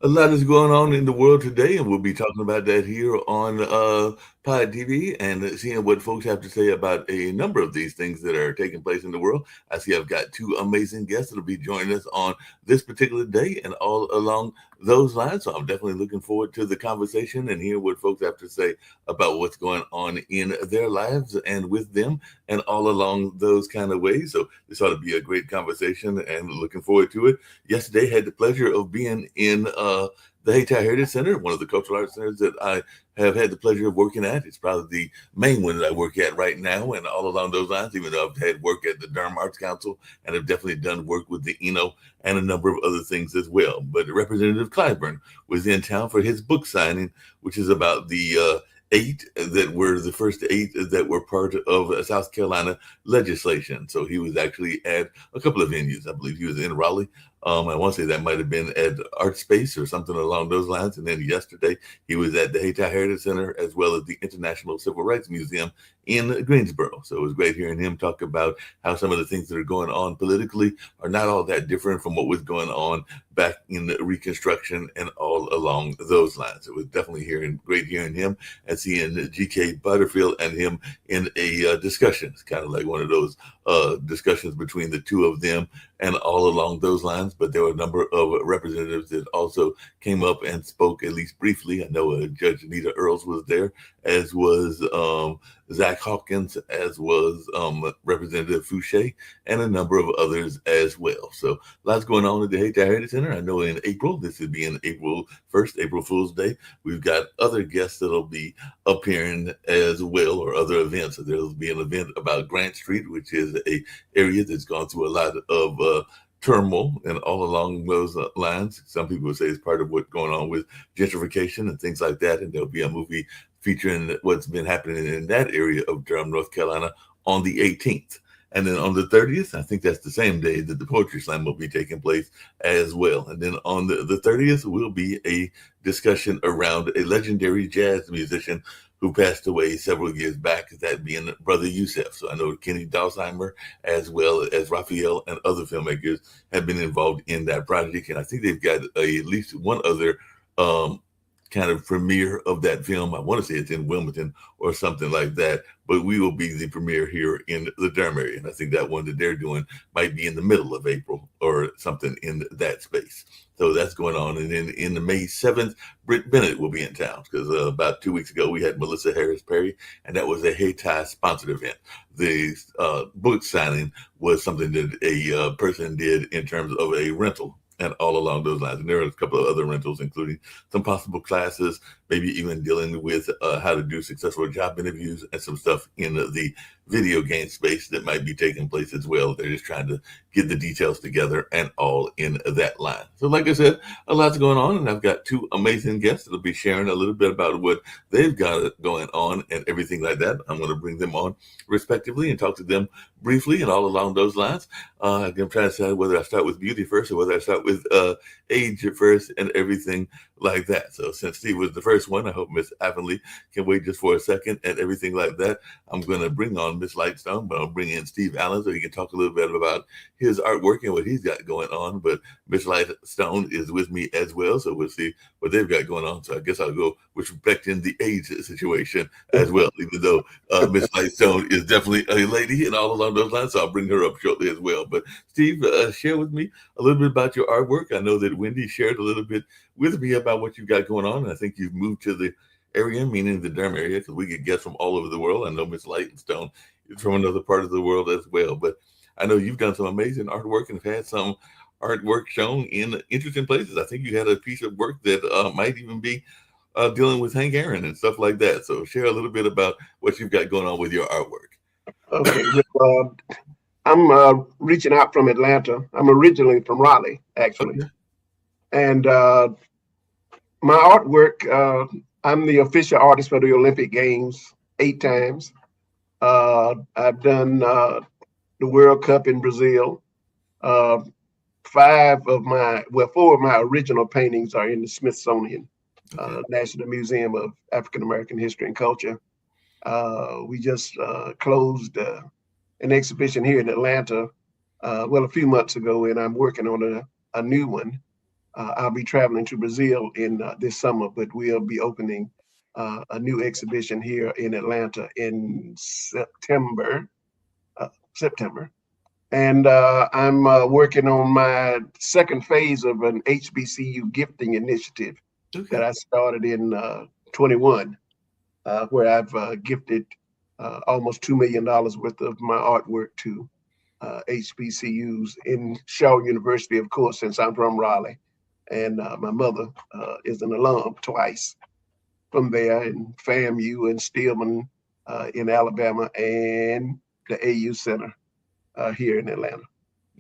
A lot is going on in the world today, and we'll be talking about that here on Pod TV and seeing what folks have to say about a number of these things that are taking place in the world. I see I've got two amazing guests that'll be joining us on this particular day and all along those lines. So I'm definitely looking forward to the conversation and hear what folks have to say about what's going on in their lives and with them and all along those kind of ways. So this ought to be a great conversation and looking forward to it. Yesterday, had the pleasure of being in the Hayti Heritage Center, one of the cultural arts centers that I have had the pleasure of working at. It's probably the main one that I work at right now, and all along those lines, even though I've had work at the Durham Arts Council and have definitely done work with the Eno and a number of other things as well. But Representative Clyburn was in town for his book signing, which is about the eight that were the first eight that were part of South Carolina legislation. So he was actually at a couple of venues. I believe he was in Raleigh. I want to say that might have been at Art Space or something along those lines. And then yesterday he was at the Hayti Heritage Center as well as the International Civil Rights Museum in Greensboro. So it was great hearing him talk about how some of the things that are going on politically are not all that different from what was going on back in the Reconstruction and all along those lines. It was definitely great hearing him and seeing G.K. Butterfield and him in a discussion. It's kind of like one of those discussions between the two of them and all along those lines. But there were a number of representatives that also came up and spoke at least briefly. I know Judge Anita Earls was there, as was Zach Hawkins, as was Representative Fouché, and a number of others as well. So lots going on at the Hayti Heritage Center. I know in April, this would be in April 1st, April Fool's Day, we've got other guests that'll be appearing as well, or other events. So there'll be an event about Grant Street, which is a area that's gone through a lot of turmoil and all along those lines. Some people say it's part of what's going on with gentrification and things like that. And there'll be a movie featuring what's been happening in that area of Durham, North Carolina on the 18th. And then on the 30th, I think that's the same day that the Poetry Slam will be taking place as well. And then on the 30th will be a discussion around a legendary jazz musician who passed away several years back, that being Brother Youssef. So I know Kenny Dalsheimer, as well as Raphael and other filmmakers, have been involved in that project. And I think they've got at least one other kind of premiere of that film. I want to say it's in Wilmington or something like that, but we will be the premiere here in the Durham area. And I think that one that they're doing might be in the middle of April or something in that space. So that's going on. And then in the May 7th, Britt Bennett will be in town because about 2 weeks ago, we had Melissa Harris Perry, and that was a Hayti sponsored event. The book signing was something that a person did in terms of a rental and all along those lines. And there are a couple of other rentals, including some possible classes, maybe even dealing with how to do successful job interviews and some stuff in the video game space that might be taking place as well. They're just trying to get the details together and all in that line. So like I said, a lot's going on, and I've got two amazing guests that'll be sharing a little bit about what they've got going on and everything like that. I'm going to bring them on respectively and talk to them briefly and all along those lines. I'm trying to decide whether I start with beauty first or whether I start with age first and everything like that. So since Steve was the first one, I hope Miss Avonlea can wait just for a second and everything like that. I'm going to bring on Miss Lightstone, but I'll bring in Steve Allen so he can talk a little bit about his artwork and what he's got going on. But Miss Lightstone is with me as well, so we'll see what they've got going on. So I guess I'll go with respecting the age situation as well, even though Miss Lightstone is definitely a lady and all along those lines. So I'll bring her up shortly as well. But Steve, share with me a little bit about your artwork. I know that Wendy shared a little bit with me about what you've got going on. And I think you've moved to the area, meaning the Durham area, because we get guests from all over the world. I know Miss Lightstone is from another part of the world as well. But I know you've done some amazing artwork and have had some artwork shown in interesting places. I think you had a piece of work that might even be dealing with Hank Aaron and stuff like that. So share a little bit about what you've got going on with your artwork. Okay, well, I'm reaching out from Atlanta. I'm originally from Raleigh, actually. Okay. And my artwork, I'm the official artist for the Olympic Games 8 times. I've done the World Cup in Brazil. 4 of my original paintings are in the Smithsonian National Museum of African American History and Culture. We just closed an exhibition here in Atlanta, a few months ago, and I'm working on a new one. I'll be traveling to Brazil in this summer, but we'll be opening a new exhibition here in Atlanta in September. September. And I'm working on my second phase of an HBCU gifting initiative that I started in 21, where I've gifted almost $2 million worth of my artwork to HBCUs in Shaw University, of course, since I'm from Raleigh. And my mother is an alum twice from there, and FAMU and Stillman in Alabama, and the AU Center here in Atlanta.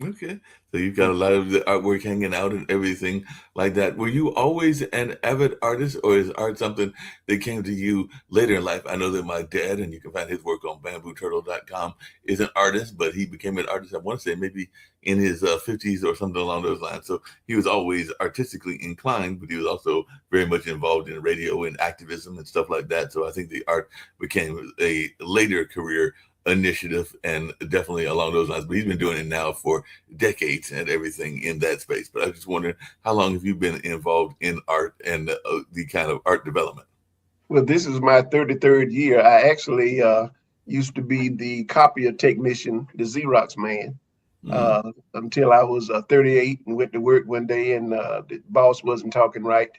Okay. So you've got a lot of the artwork hanging out and everything like that. Were you always an avid artist, or is art something that came to you later in life? I know that my dad, and you can find his work on bambooturtle.com, is an artist, but he became an artist, I want to say maybe in his 50s or something along those lines. So he was always artistically inclined, but he was also very much involved in radio and activism and stuff like that. So I think the art became a later career initiative, and definitely along those lines. But he's been doing it now for decades and everything in that space. But I just wondered, how long have you been involved in art and the kind of art development? Well, this is my 33rd year. I actually used to be the copier technician, the Xerox man, until I was 38 and went to work one day, and the boss wasn't talking right.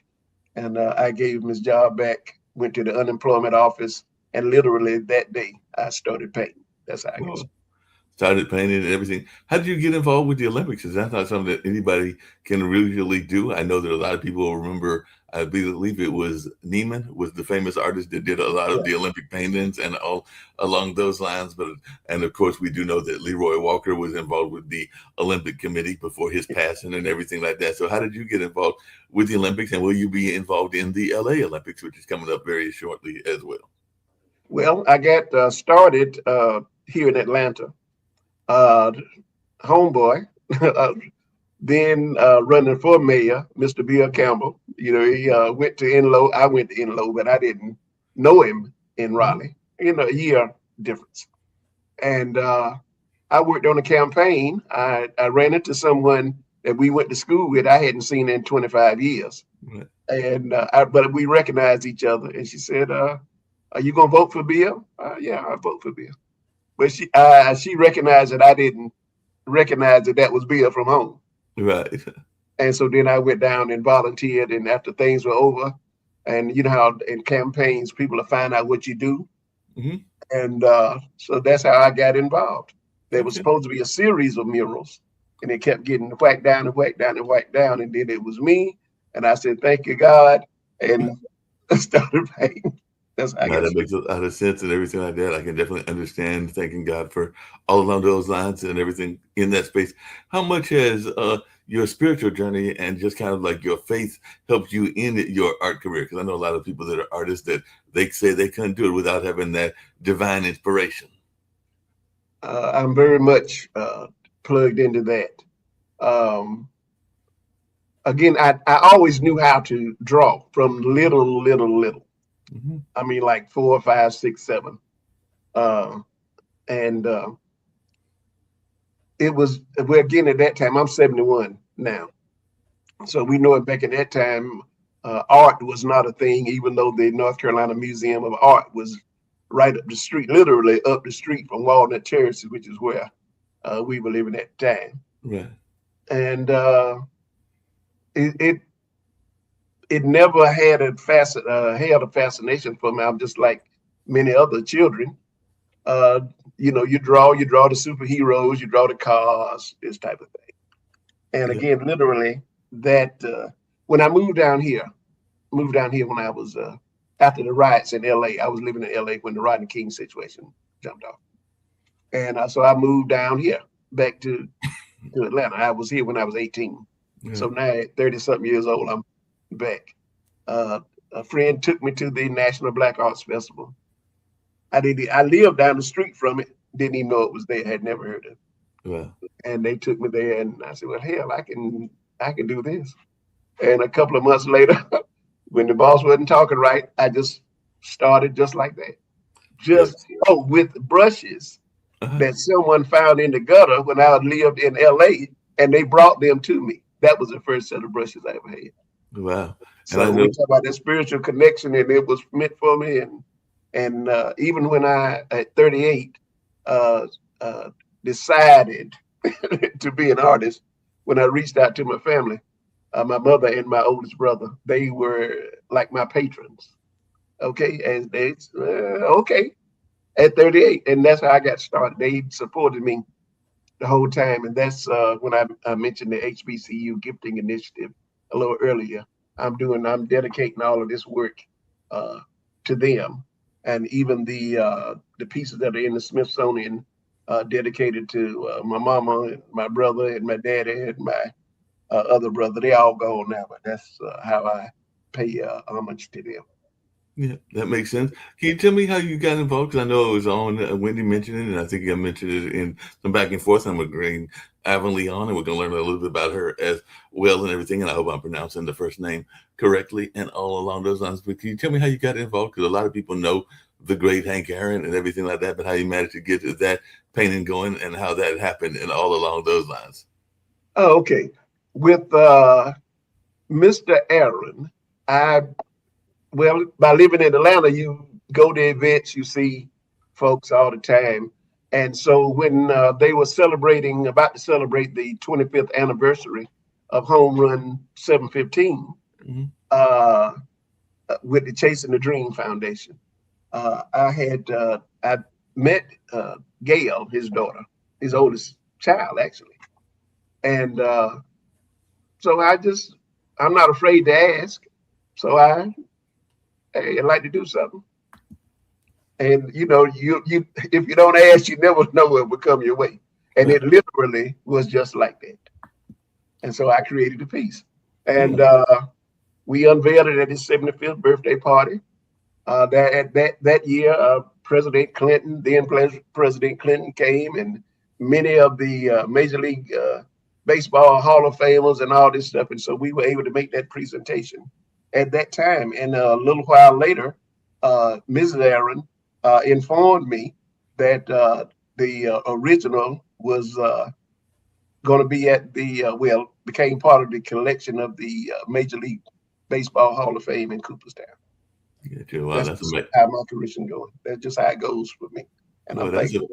And I gave him his job back, went to the unemployment office, and literally that day I started painting. That's how I got started painting and everything. How did you get involved with the Olympics? Is that not something that anybody can really do? I know that a lot of people remember, I believe it was Neiman was the famous artist that did a lot of the Olympic paintings and all along those lines. And of course, we do know that Leroy Walker was involved with the Olympic Committee before his passing and everything like that. So how did you get involved with the Olympics, and will you be involved in the LA Olympics, which is coming up very shortly as well? Well, I got started here in Atlanta. Homeboy, then running for mayor, Mr. Bill Campbell. You know, he went to Enloe. I went to Enloe, but I didn't know him in Raleigh. You know, a year difference. And I worked on a campaign. I ran into someone that we went to school with. I hadn't seen in 25 years. Right. And but we recognized each other. And she said, "Are you gonna vote for Bill?" Yeah, I vote for Bill. But she recognized that I didn't recognize that was Bill from home. Right. And so then I went down and volunteered. And after things were over, and you know how in campaigns people will find out what you do. Mm-hmm. And so that's how I got involved. There was supposed to be a series of murals, and it kept getting whacked down and whacked down and whacked down. And then it was me, and I said, "Thank you, God," and started painting. That makes a lot of sense and everything like that. I can definitely understand thanking God for all along those lines and everything in that space. How much has your spiritual journey and just kind of like your faith helped you in your art career? Because I know a lot of people that are artists that they say they couldn't do it without having that divine inspiration. I'm very much plugged into that. Again, I always knew how to draw from little. Mm-hmm. I mean, like 4, 5, 6, 7. And it was, well, again, at that time, I'm 71 now. So we know it back at that time, art was not a thing, even though the North Carolina Museum of Art was right up the street, literally up the street from Walnut Terrace, which is where we were living at the time. Yeah. And it never had a fascination for me. I'm just like many other children. You know, you draw the superheroes, you draw the cars, this type of thing. And again, literally that when I moved down here when I was after the riots in LA. I was living in LA when the Rodney King situation jumped off. And so I moved down here back to Atlanta. I was here when I was 18. Yeah. So now at 30-something years old, I'm back. A friend took me to the National Black Arts Festival. I lived down the street from it, didn't even know it was there, had never heard of it. Yeah. And they took me there, and I said, well, hell, I can do this. And a couple of months later, when the boss wasn't talking right, I just started just like that. With brushes that someone found in the gutter when I lived in LA, and they brought them to me. that was the first set of brushes I ever had. Wow. And I So know, we talk about that spiritual connection, and it was meant for me. And even when I at 38 uh, uh, decided to be an artist, when I reached out to my family, my mother and my oldest brother, they were like my patrons. Okay, and they okay at 38, and that's how I got started. They supported me the whole time, and that's when I mentioned the HBCU gifting initiative a little earlier. I'm dedicating all of this work uh, to them, and even the pieces that are in the Smithsonian dedicated to my mama and my brother and my daddy and my other brother. They all gone now, but that's how I pay homage to them. yeah, that makes sense. Can you tell me how you got involved? Because I know it was on Wendy mentioned it, and I think I mentioned it in some back and forth. I'm agreeing Avon Leon, and we're going to learn a little bit about her as well and everything. And I hope I'm pronouncing the first name correctly and all along those lines. But can you tell me how you got involved? Because a lot of people know the great Hank Aaron and everything like that, but how you managed to get that painting going and how that happened and all along those lines. Oh, okay. With Mr. Aaron, I well, by living in Atlanta, you go to events, you see folks all the time. And so when they were about to celebrate the 25th anniversary of Home Run 715 Mm-hmm. uh, with the Chasing the Dream Foundation, I met Gail, his daughter, his oldest child, actually. And so I'm not afraid to ask. So hey, I'd like to do something. And you if you don't ask, you never know what will come your way. And Right. it literally was just like that. And so I created the piece. And Mm-hmm. we unveiled it at his 75th birthday party. That year, President Clinton, President Clinton came, and many of the Major League Baseball Hall of Famers and all this stuff. And so we were able to make that presentation at that time. And a little while later, Mrs. Aaron informed me that the original was going to be at became part of the collection of the Major League Baseball Hall of Fame in Cooperstown. Yeah, wow, That's that's just amazing. how my career's going. That's just how it goes for me, and Well, I'm thankful.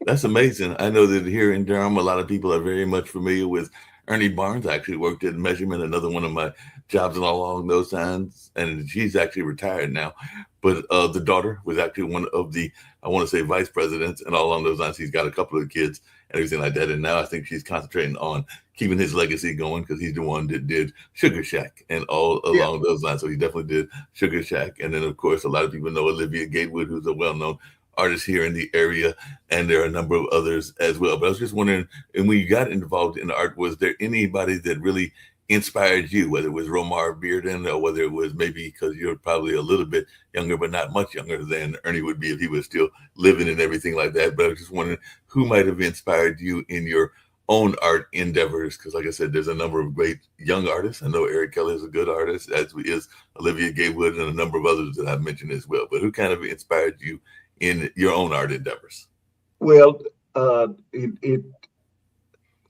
that's amazing. I know that here in Durham, a lot of people are very much familiar with Ernie Barnes. I actually worked at Measurement, another one of my jobs and all along those lines. And she's actually retired now. But the daughter was actually one of the, I want to say, vice presidents and all along those lines. He's got a couple of kids and everything like that. And now I think she's concentrating on keeping his legacy going because he's the one that did Sugar Shack and all Yeah, along those lines. So he definitely did Sugar Shack. And then, of course, a lot of people know Olivia Gatewood, who's a well-known artist here in the area, and there are a number of others as well. But I was just wondering, and when you got involved in art, was there anybody that really inspired you, whether it was Romar Bearden or whether it was maybe because you're probably a little bit younger, but not much younger than Ernie would be if he was still living and everything like that. But I was just wondering who might have inspired you in your own art endeavors, because like I said, there's a number of great young artists. I know Eric Kelly is a good artist, as is Olivia Gatewood and a number of others that I've mentioned as well. But who kind of inspired you in your own art endeavors? well, it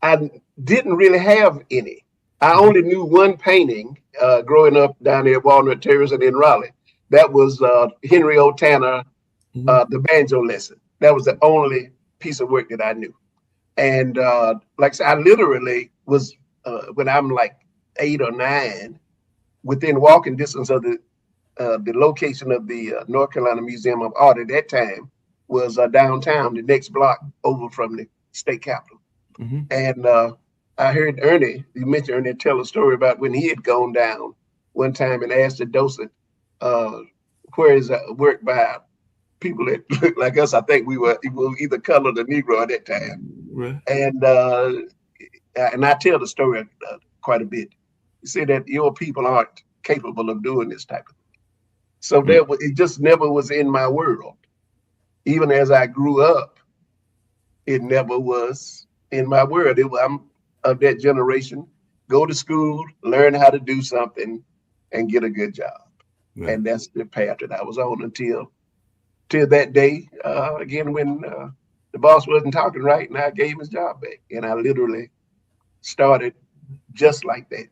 I didn't really have any. I Mhm. only knew one painting growing up down there at Walnut Terrace and in Raleigh. That was Henry O. Tanner, Mhm. the banjo lesson. That was the only piece of work that I knew. And like I said, I literally was when I'm like 8 or 9, within walking distance of the location of the North Carolina Museum of Art at that time was downtown, the next block over from the state capitol. Mhm. And I heard you mentioned Ernie, tell a story about when he had gone down one time and asked the docent, uh, where is work by people that look like us. I think we were either colored or Negro at that time. Right. And I tell the story quite a bit. You say that your people aren't capable of doing this type of thing. So Right. it just never was in my world. Even as I grew up, it never was in my world. I'm of that generation. Go to school, learn how to do something, and get a good job. Right. And that's the path that I was on until till that day. Again, when the boss wasn't talking right, and I gave his job back, and I literally started just like that.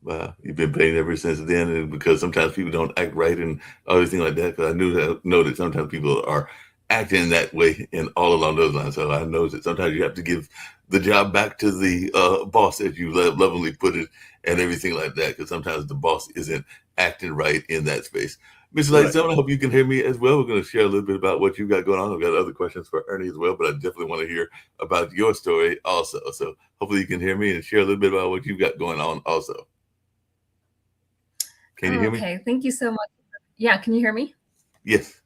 Wow, you've been painting ever since then, and because sometimes people don't act right and everything like that. Because I know that sometimes people are acting that way and all along those lines. So I know that sometimes you have to give the job back to the boss, as you lovingly put it, and everything like that. Because sometimes the boss isn't acting right in that space. Mr. Right. Lightstone, I hope you can hear me as well. We're going to share a little bit about what you've got going on. I've got other questions for Ernie as well, but I definitely want to hear about your story also. So hopefully you can hear me and share a little bit about what you've got going on also. Can you hear me? Okay, thank you so much. Yeah, can you hear me? Yes.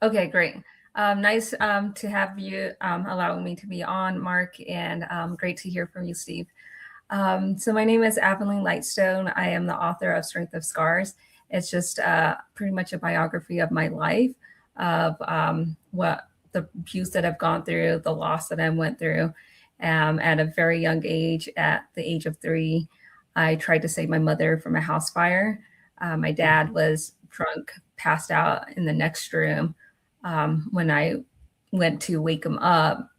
Okay, great. Nice to have you allowing me to be on, Mark, and great to hear from you, Steve. So my name is Aveline Lightstone. I am the author of Strength of Scars. It's just pretty much a biography of my life, of what the abuse that I've gone through, the loss that I went through. At a very young age, at the age of 3, I tried to save my mother from a house fire. My dad was drunk, passed out in the next room. When I went to wake him up,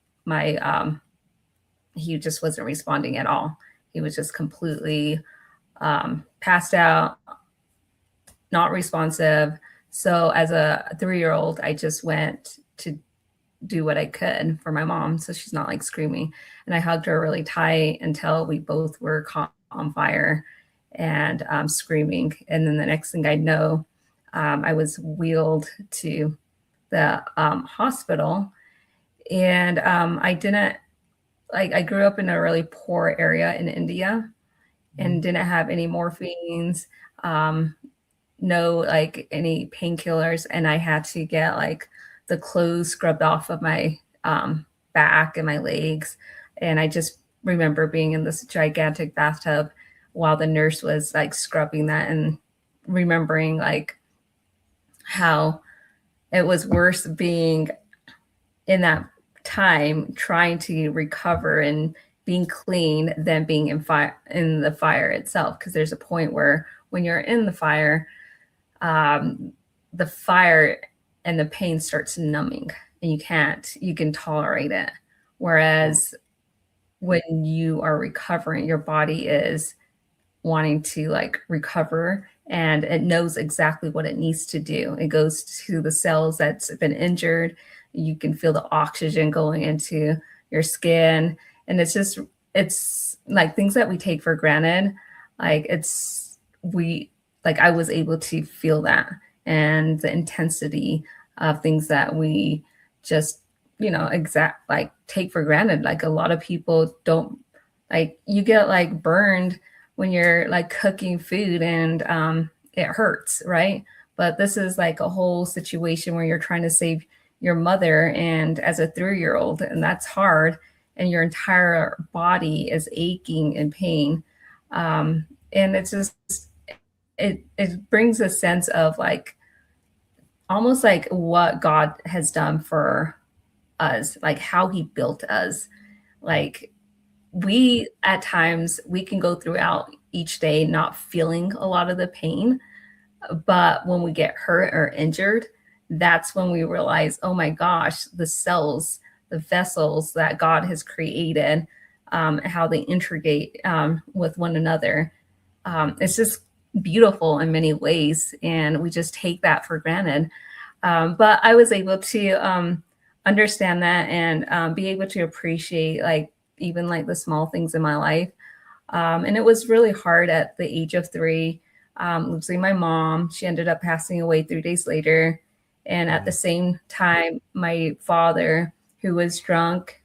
he just wasn't responding at all. He was just completely passed out, not responsive. So as a 3-year-old, I just went to do what I could for my mom so she's not like screaming. And I hugged her really tight until we both were caught on fire and screaming. And then the next thing I know, I was wheeled to the hospital. And I didn't, like, I grew up in a really poor area in India and didn't have any morphines, no like any painkillers. And I had to get like the clothes scrubbed off of my back and my legs. And I just remember being in this gigantic bathtub while the nurse was like scrubbing that, and remembering like how it was worse being in that time trying to recover and being clean than being in the fire itself. Because there's a point where when you're in the fire and the pain starts numbing and you can tolerate it. Whereas when you are recovering, your body is wanting to like recover, and it knows exactly what it needs to do. It goes to the cells that's been injured. You can feel the oxygen going into your skin. And it's like things that we take for granted. Like I was able to feel that, and the intensity of things that we just, like take for granted. Like a lot of people don't, like, you get like burned when you're like cooking food and it hurts, right? But this is like a whole situation where you're trying to save your mother, and as a 3-year-old, and that's hard, and your entire body is aching in pain. And it's just, it brings a sense of like almost like what God has done for us, like how he built us. Like we, at times, we can go throughout each day not feeling a lot of the pain, but when we get hurt or injured, that's when we realize, oh my gosh, the cells, the vessels that God has created, how they integrate with one another. It's just beautiful in many ways, and we just take that for granted. But I was able to understand that and be able to appreciate like even like the small things in my life. And it was really hard at the age of 3, losing my mom. She ended up passing away 3 days later. And at the same time, my father, who was drunk,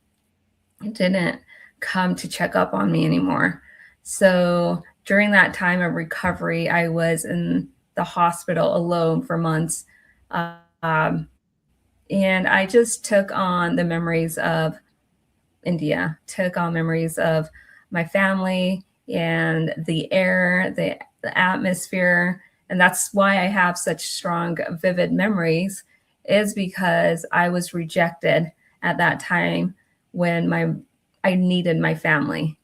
didn't come to check up on me anymore. So during that time of recovery, I was in the hospital alone for months. And I just took on the memories of India, took on memories of my family and the air, the atmosphere. And that's why I have such strong, vivid memories, is because I was rejected at that time when I needed my family.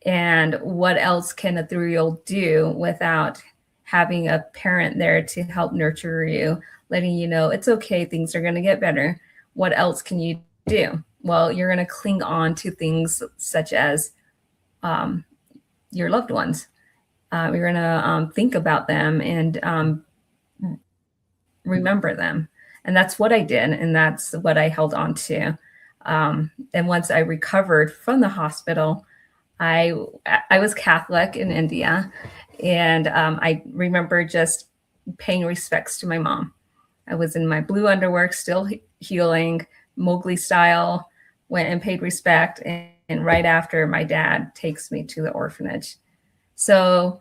And what else can a 3-year-old do without having a parent there to help nurture you, letting you know it's okay, things are going to get better. What else can you do? Well, you're going to cling on to things such as your loved ones. You're going to think about them and remember them. And that's what I did. And that's what I held on to. And once I recovered from the hospital, I was Catholic in India. And I remember just paying respects to my mom. I was in my blue underwear, still healing, Mowgli style, went and paid respect. And right after, my dad takes me to the orphanage. So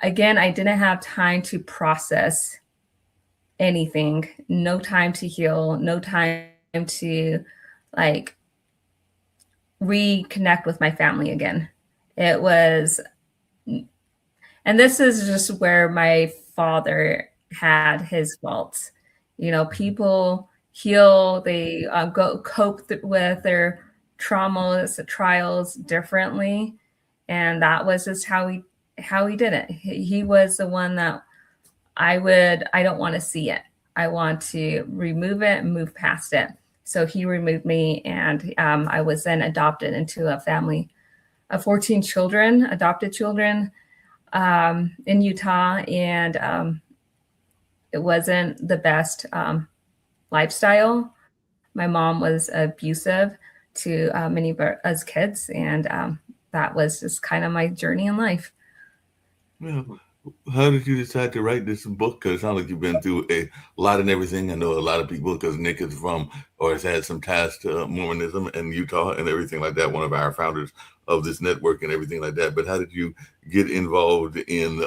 again, I didn't have time to process anything, no time to heal, no time to like reconnect with my family again. It was, and this is just where my father had his faults. You know, people heal, they cope with their traumas, trials differently, and that was just how he did it. He was the one that I don't want to see it. I want to remove it and move past it. So he removed me, and I was then adopted into a family of 14 children, adopted children in Utah. And it wasn't the best lifestyle. My mom was abusive to many of us kids. And that was just kind of my journey in life. Yeah. How did you decide to write this book? Because it sounds like you've been through a lot and everything. I know a lot of people, because Nick is from or has had some ties to Mormonism in Utah and everything like that. One of our founders of this network and everything like that. But how did you get involved in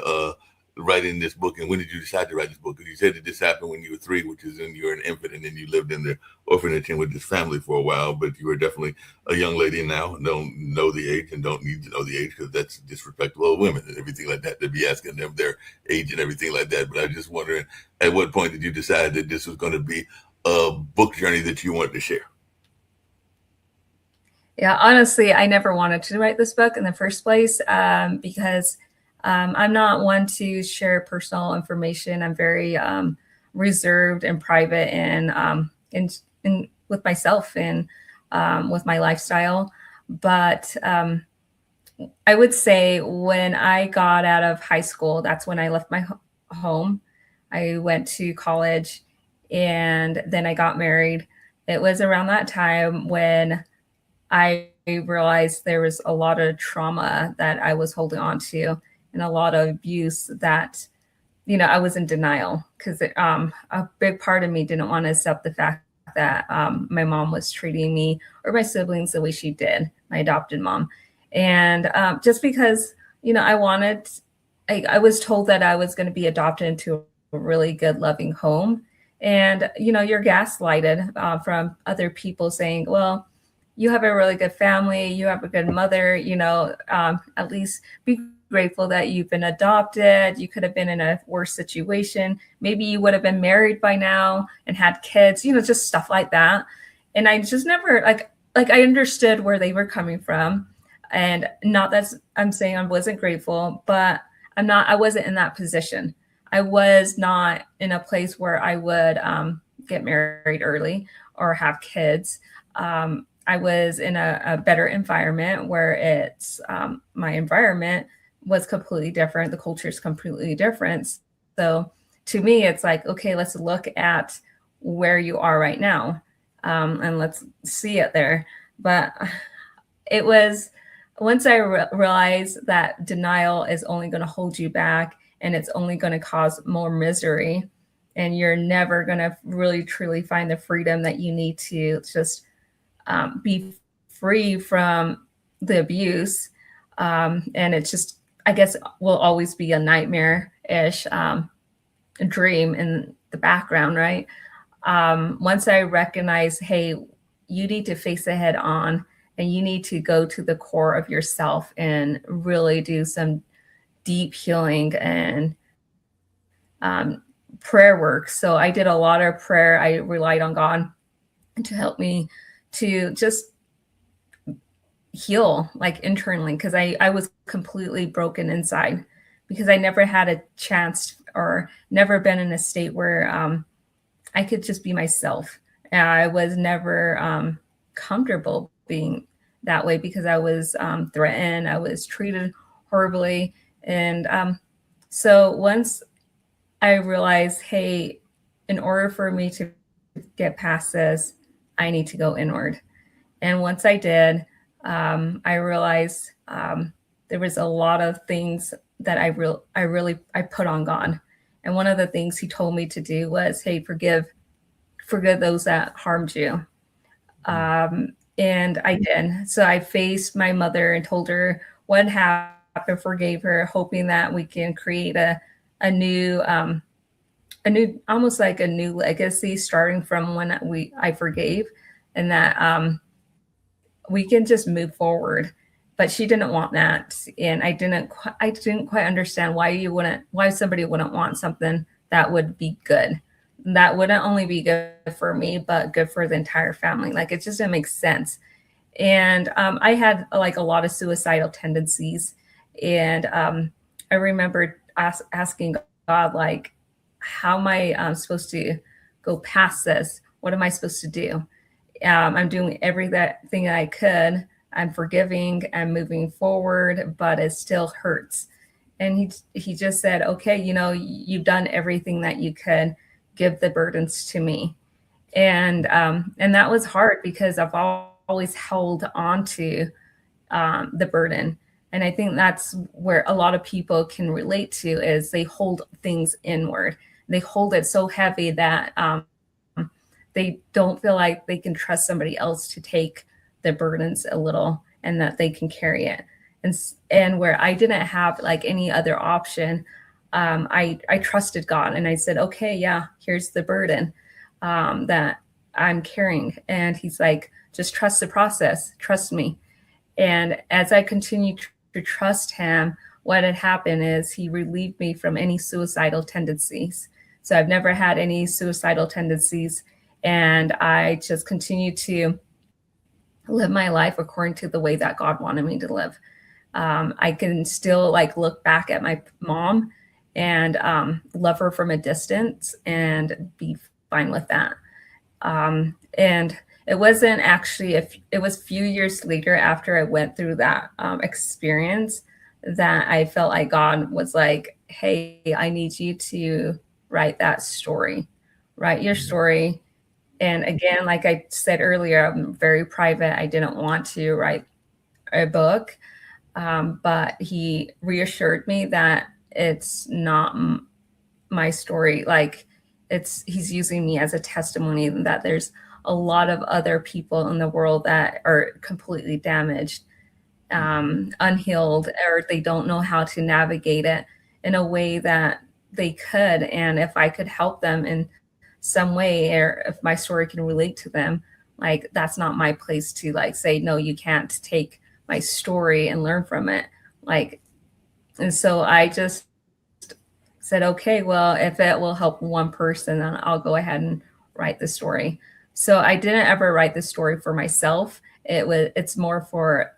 writing this book, and when did you decide to write this book? Because you said that this happened when you were 3, which is when you were an infant, and then you lived in the orphanage and with this family for a while. But you were definitely a young lady now, don't know the age and don't need to know the age, because that's disrespectful of women and everything like that, to be asking them their age and everything like that. But I was just wondering, at what point did you decide that this was going to be a book journey that you wanted to share? Yeah, honestly, I never wanted to write this book in the first place because I'm not one to share personal information. I'm very reserved and private and in with myself and with my lifestyle. But I would say when I got out of high school, that's when I left my home. I went to college and then I got married. It was around that time when I realized there was a lot of trauma that I was holding on to and a lot of abuse that, you know, I was in denial because a big part of me didn't want to accept the fact that my mom was treating me or my siblings the way she did, my adopted mom. And just because, you know, I was told that I was going to be adopted into a really good, loving home. And, you know, you're gaslighted from other people saying, well, you have a really good family, you have a good mother, you know, at least be grateful that you've been adopted. You could have been in a worse situation. Maybe you would have been married by now and had kids, you know, just stuff like that. And I just never like I understood where they were coming from. And not that I'm saying I wasn't grateful, but I wasn't in that position. I was not in a place where I would get married early or have kids. I was in a better environment where it's my environment was completely different. The culture is completely different. So to me, it's like, okay, let's look at where you are right now and let's see it there. But it was once I realized that denial is only going to hold you back and it's only going to cause more misery. And you're never going to really, truly find the freedom that you need to just be free from the abuse. And it's just, I guess, will always be a nightmare-ish dream in the background, right? Once I recognize, hey, you need to face it head on and you need to go to the core of yourself and really do some deep healing and prayer work. So I did a lot of prayer. I relied on God to help me to just heal like internally, because I was completely broken inside because I never had a chance or never been in a state where I could just be myself. And I was never comfortable being that way because I was threatened, I was treated horribly. And so once I realized, hey, in order for me to get past this, I need to go inward. And once I did, I realized there was a lot of things that I put on God. And one of the things he told me to do was, hey, forgive those that harmed you. And I did. So I faced my mother and told her what happened, forgave her, hoping that we can create a new almost like a new legacy starting from when I forgave, and that we can just move forward. But she didn't want that, and I didn't quite understand why somebody wouldn't want something that would be good, that wouldn't only be good for me but good for the entire family. Like, it just didn't make sense. And I had like a lot of suicidal tendencies, and I remember asking God, like, how am I supposed to go past this? What am I supposed to do? I'm doing everything that I could. I'm forgiving, I'm moving forward, but it still hurts. And he just said, okay, you've done everything that you could. Give the burdens to me. And that was hard because I've always held on to the burden. And I think that's where a lot of people can relate to, is they hold things inward. They hold it so heavy that they don't feel like they can trust somebody else to take the burdens a little, and that they can carry it. And where I didn't have like any other option, I trusted God, and I said, okay, yeah, here's the burden that I'm carrying. And he's like, just trust the process, trust me. And as I continued to trust him, what had happened is he relieved me from any suicidal tendencies. So I've never had any suicidal tendencies, and I just continue to live my life according to the way that God wanted me to live. I can still like look back at my mom and love her from a distance and be fine with that. And it wasn't actually, it was a few years later after I went through that experience that I felt like God was like, hey, I need you to write that story, write your story. And again, like I said earlier, I'm very private. I didn't want to write a book, but he reassured me that it's not my story. Like, he's using me as a testimony that there's a lot of other people in the world that are completely damaged, unhealed, or they don't know how to navigate it in a way that they could. And if I could help them in some way, or if my story can relate to them, like, that's not my place to like say, no, you can't take my story and learn from it. Like, and so I just said, okay, well, if it will help one person, then I'll go ahead and write the story. So I didn't ever write the story for myself. It's more for,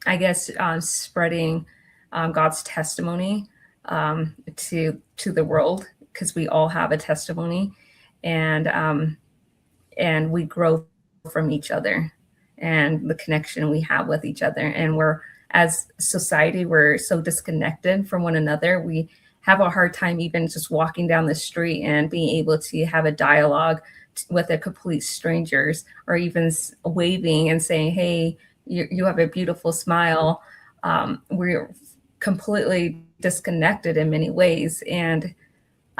I guess, spreading God's testimony to the world, because we all have a testimony, and we grow from each other and the connection we have with each other. And we're, as society, we're so disconnected from one another. We have a hard time even just walking down the street and being able to have a dialogue with a complete strangers, or even waving and saying, hey, you have a beautiful smile. We're completely disconnected in many ways. And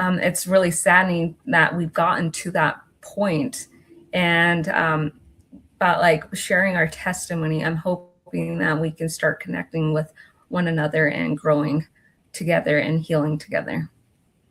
it's really saddening that we've gotten to that point. And but like sharing our testimony, I'm hoping that we can start connecting with one another and growing together and healing together.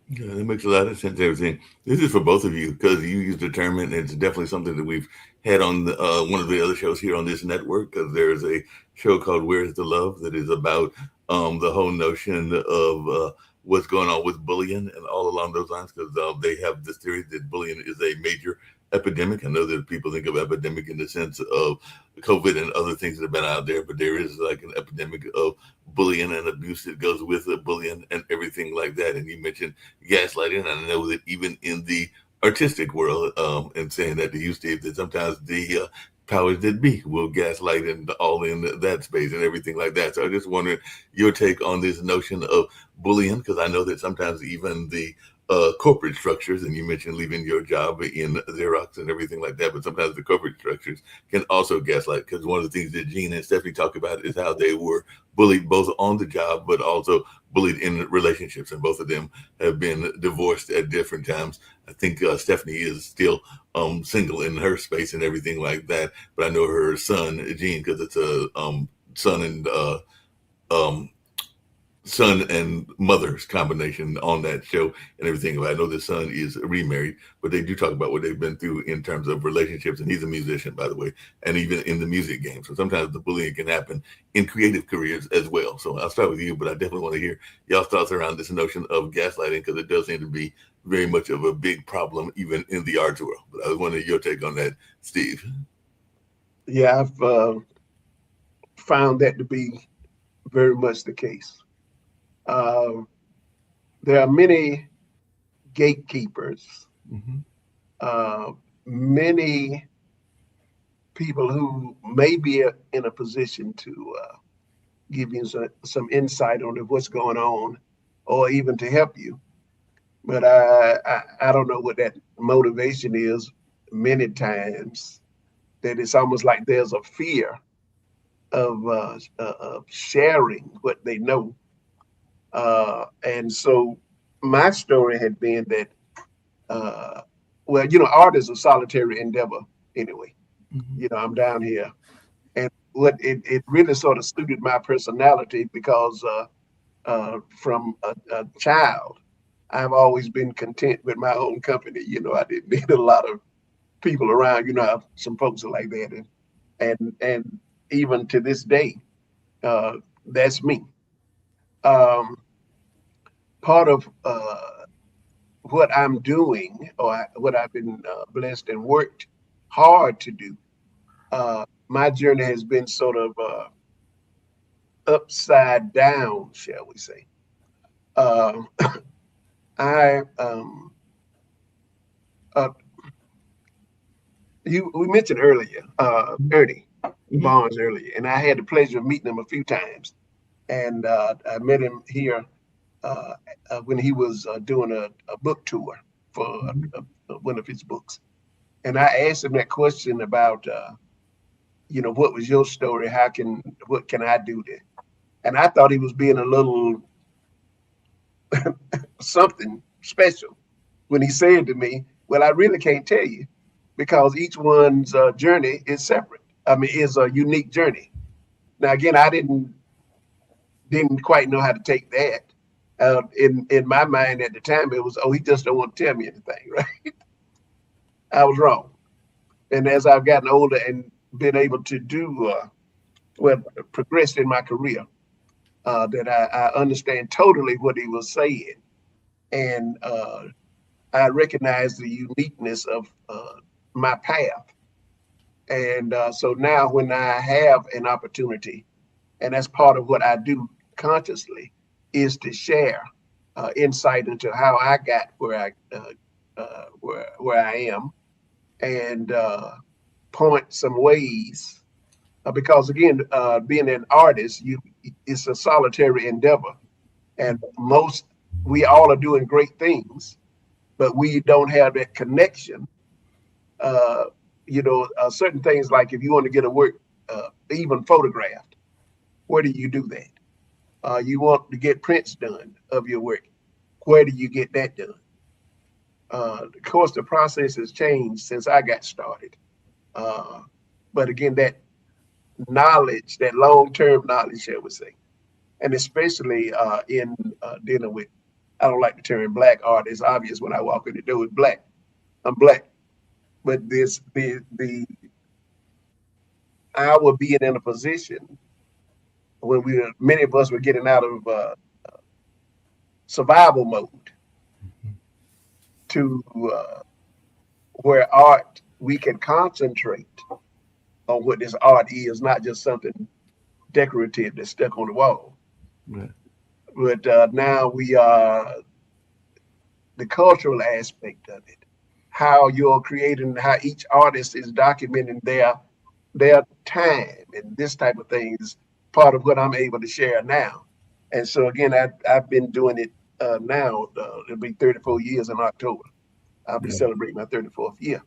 Yeah, that makes a lot of sense. Everything. This is for both of you, because you used the term, and it's definitely something that we've had on one of the other shows here on this network. Because there's a show called "Where's the Love" that is about the whole notion of what's going on with bullying and all along those lines. Because they have this theory that bullying is a major epidemic. I know that people think of epidemic in the sense of COVID and other things that have been out there, but there is like an epidemic of bullying and abuse that goes with the bullying and everything like that. And you mentioned gaslighting, and I know that even in the artistic world, and saying that to you, Steve, that sometimes the powers that be will gaslight and all in that space and everything like that. So I just wondered your take on this notion of bullying, because I know that sometimes even the corporate structures, and you mentioned leaving your job in Xerox and everything like that, but sometimes the corporate structures can also gaslight, because one of the things that Gene and Stephanie talk about is how they were bullied both on the job, but also bullied in relationships. And both of them have been divorced at different times. I think Stephanie is still single in her space and everything like that. But I know her son, Gene, because it's a son and mother's combination on that show and everything. I know the son is remarried, but they do talk about what they've been through in terms of relationships. And he's a musician, by the way, and even in the music game. So sometimes the bullying can happen in creative careers as well. So I'll start with you, but I definitely want to hear y'all's thoughts around this notion of gaslighting, because it does seem to be very much of a big problem, even in the arts world. But I was wondering your take on that, Steve. Yeah, I've found that to be very much the case. There are many gatekeepers, many people who may be in a position to give you some insight on what's going on, or even to help you. But I don't know what that motivation is. Many times that it's almost like there's a fear of sharing what they know. And so my story had been that, well, art is a solitary endeavor anyway. I'm down here. And what it really sort of suited my personality, because from a child, I've always been content with my own company. I didn't need a lot of people around. Some folks are like that. And even to this day, that's me. Part of what I'm doing, or what I've been blessed and worked hard to do, my journey has been sort of upside down, shall we say. We mentioned earlier Ernie Barnes earlier, and I had the pleasure of meeting him a few times, and I met him here when he was doing a book tour for one of his books, and I asked him that question about what was your story? What can I do there? And I thought he was being a little something special when he said to me, well, I really can't tell you, because each one's journey is separate. I mean, is a unique journey. Now, again, I didn't quite know how to take that. In my mind at the time, it was, he just don't want to tell me anything, right? I was wrong. And as I've gotten older and been able to do, progressed in my career, that I understand totally what he was saying. And I recognize the uniqueness of my path. And so now when I have an opportunity, and that's part of what I do consciously, is to share insight into how I got where I am, and point some ways, because again, being an artist, it's a solitary endeavor, and we all are doing great things, but we don't have that connection. Certain things, like if you want to get a work even photographed, where do you do that? You want to get prints done of your work, where do you get that done? Of course, the process has changed since I got started. But again, that knowledge, that long-term knowledge, shall we say, and especially in dealing with, I don't like the term black art. It's obvious when I walk in the door, it's black. I'm black. But I would be in a position when many of us were getting out of survival mode, to where art, we can concentrate on what this art is, not just something decorative that's stuck on the wall. Right. But now we are the cultural aspect of it, how you're creating, how each artist is documenting their their time and this type of thing is part of what I'm able to share now. And so again, I've been doing it now. It'll be 34 years in October. I'll be celebrating my 34th year.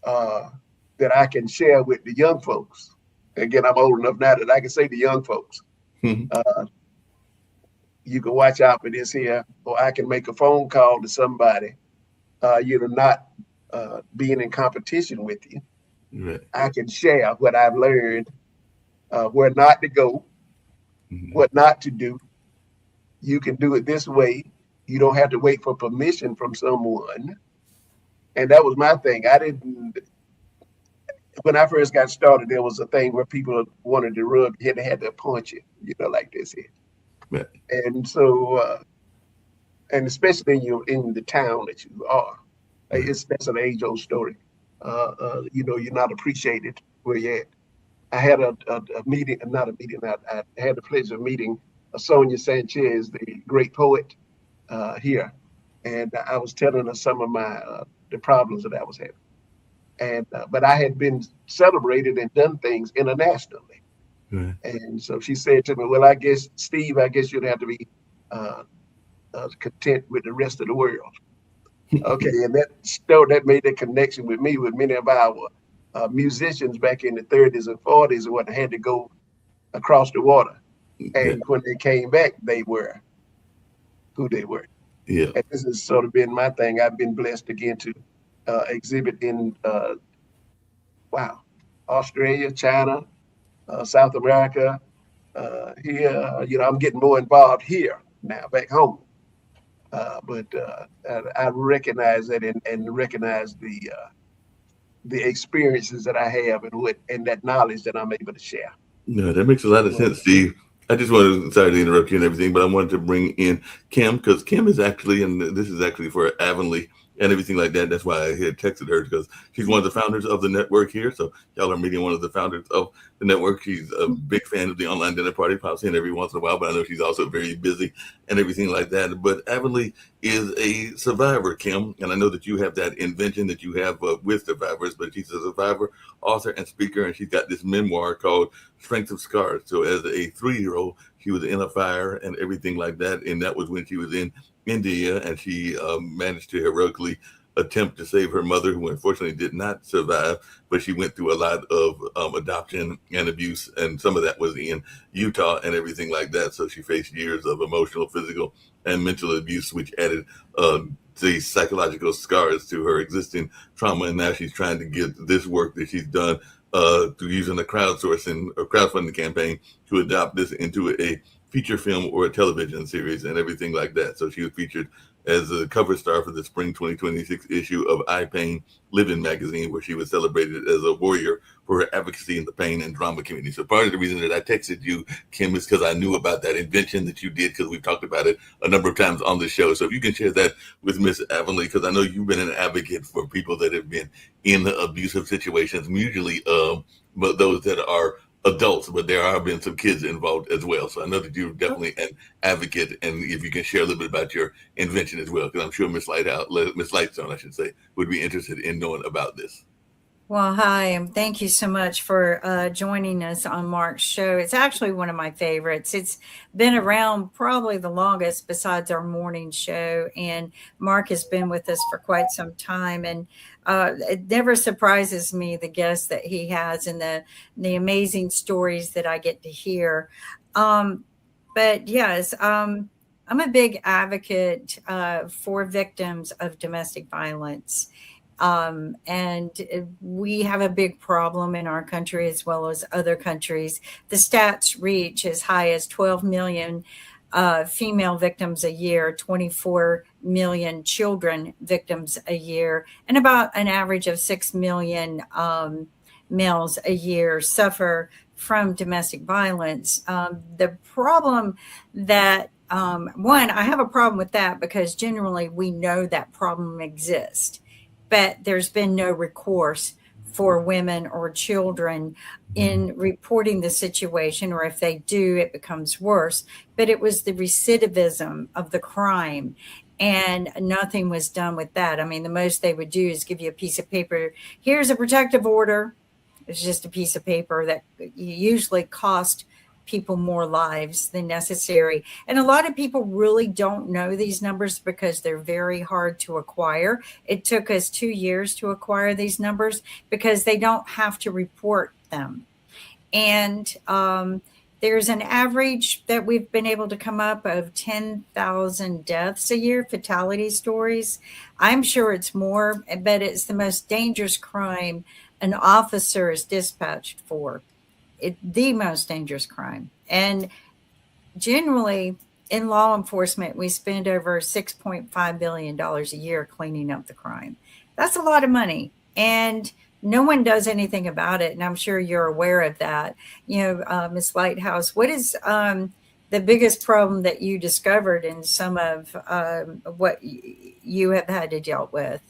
That I can share with the young folks. Again, I'm old enough now that I can say to young folks, you can watch out for this here, or I can make a phone call to somebody, not being in competition with you. Right. I can share what I've learned, where not to go, what not to do. You can do it this way. You don't have to wait for permission from someone. And that was my thing. When I first got started, there was a thing where people wanted to rub your head, they had to punch you, like this here. Right. And so, and especially in the town that you are, that's an age-old story. You're not appreciated where you're at. I had a meeting, not a meeting. I had the pleasure of meeting Sonia Sanchez, the great poet here, and I was telling her some of the problems that I was having. And but I had been celebrated and done things internationally. Right. And so she said to me, well, I guess, Steve, you'd have to be content with the rest of the world. Okay, and that made a connection with me, with many of our musicians back in the 30s and 40s and what had to go across the water. And when they came back, they were who they were. Yeah. And this has sort of been my thing. I've been blessed again to exhibit in Australia, China, South America. Here, I'm getting more involved here now, back home. But I recognize that and recognize the experiences that I have and that knowledge that I'm able to share. No, that makes a lot of sense, Steve. I just wanted, sorry to interrupt you and everything, but I wanted to bring in Kim, because Kim is actually, and this is actually for Avonlea and everything like that. That's why I had texted her, because she's one of the founders of the network here. So y'all are meeting one of the founders of the network. She's a big fan of the online dinner party, pops in every once in a while, but I know she's also very busy and everything like that. But Avonlea is a survivor, Kim, and I know that you have that invention that you have with survivors, but she's a survivor, author, and speaker, and she's got this memoir called Strength of Scars. So as a 3-year-old, she was in a fire and everything like that, and that was when she was in India, and she managed to heroically attempt to save her mother, who unfortunately did not survive, but she went through a lot of adoption and abuse, and some of that was in Utah and everything like that. So she faced years of emotional, physical, and mental abuse, which added the psychological scars to her existing trauma. And now she's trying to get this work that she's done through using a crowdfunding campaign to adopt this into a feature film or a television series and everything like that. So she was featured as a cover star for the spring 2026 issue of I Pain Living magazine, where she was celebrated as a warrior for her advocacy in the pain and drama community. So part of the reason that I texted you, Kim, is because I knew about that invention that you did, because we've talked about it a number of times on the show. So if you can share that with Miss Avonlea, because I know you've been an advocate for people that have been in abusive situations, usually but those that are adults, but there have been some kids involved as well. So I know that you're definitely an advocate, and if you can share a little bit about your invention as well, because I'm sure Miss Lightstone, I should say, would be interested in knowing about this. Well, hi, and thank you so much for joining us on Mark's show. It's actually one of my favorites. It's been around probably the longest besides our morning show, and Mark has been with us for quite some time. And it never surprises me, the guests that he has and the amazing stories that I get to hear. But yes, I'm a big advocate for victims of domestic violence. And we have a big problem in our country as well as other countries. The stats reach as high as 12 million female victims a year, 24 million children victims a year, and about an average of 6 million males a year suffer from domestic violence. The problem that I have a problem with that, because generally we know that problem exists, but there's been no recourse for women or children in reporting the situation, or if they do, it becomes worse. But it was the recidivism of the crime, and nothing was done with that. I mean, the most they would do is give you a piece of paper. Here's a protective order. It's just a piece of paper that usually cost people more lives than necessary. And a lot of people really don't know these numbers because they're very hard to acquire. It took us 2 years to acquire these numbers because they don't have to report them. And there's an average that we've been able to come up of 10,000 deaths a year, fatality stories. I'm sure it's more, but it's the most dangerous crime an officer is dispatched for. The most dangerous crime. And generally in law enforcement, we spend over $6.5 billion a year cleaning up the crime. That's a lot of money. And no one does anything about it. And I'm sure you're aware of that. Ms. Lighthouse, what is the biggest problem that you discovered in some of what you have had to deal with?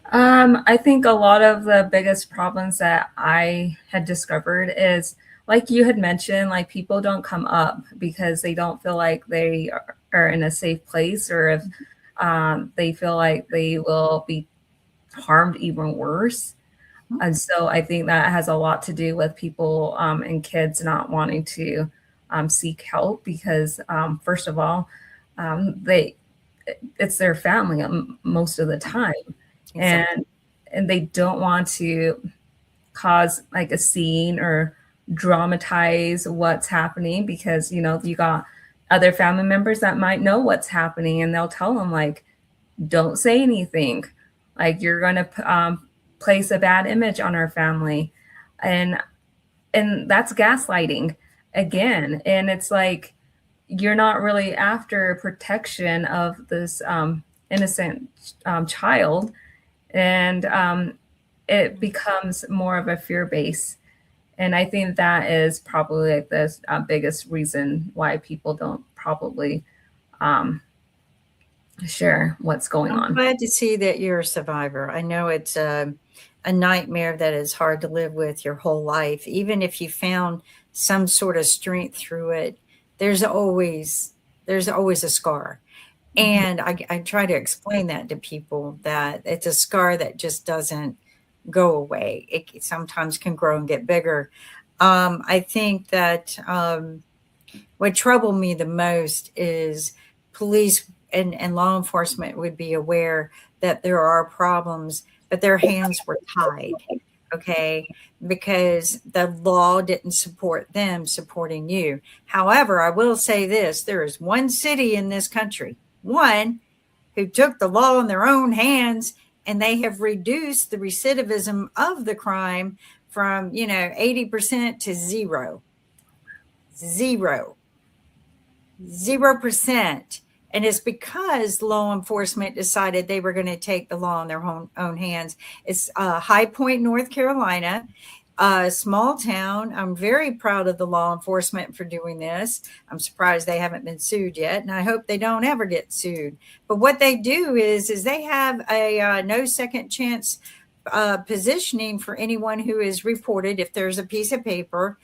I think a lot of the biggest problems that I had discovered is, like you had mentioned, like people don't come up because they don't feel like they are in a safe place, or if they feel like they will be harmed even worse. And so I think that has a lot to do with people and kids not wanting to seek help because, first of all, it's their family most of the time. Exactly. And they don't want to cause like a scene or dramatize what's happening because, you got other family members that might know what's happening and they'll tell them like, don't say anything. Like you're going to place a bad image on our family. And that's gaslighting again. And it's like, you're not really after protection of this innocent child. And it becomes more of a fear base. And I think that is probably like the biggest reason why people don't probably share what's going on. I'm glad to see that you're a survivor. I know it's a nightmare that is hard to live with your whole life. Even if you found some sort of strength through it, there's always a scar. And I try to explain that to people, that it's a scar that just doesn't go away. It sometimes can grow and get bigger. I think that what troubled me the most is police and law enforcement would be aware that there are problems, but their hands were tied, okay, because the law didn't support them supporting you. However, I will say this, there is one city in this country, one, who took the law in their own hands, and they have reduced the recidivism of the crime from, 80% to 0%. And it's because law enforcement decided they were going to take the law in their own hands. It's High Point, North Carolina, a small town. I'm very proud of the law enforcement for doing this. I'm surprised they haven't been sued yet, and I hope they don't ever get sued. But what they do is they have a no second chance positioning for anyone who is reported if there's a piece of paper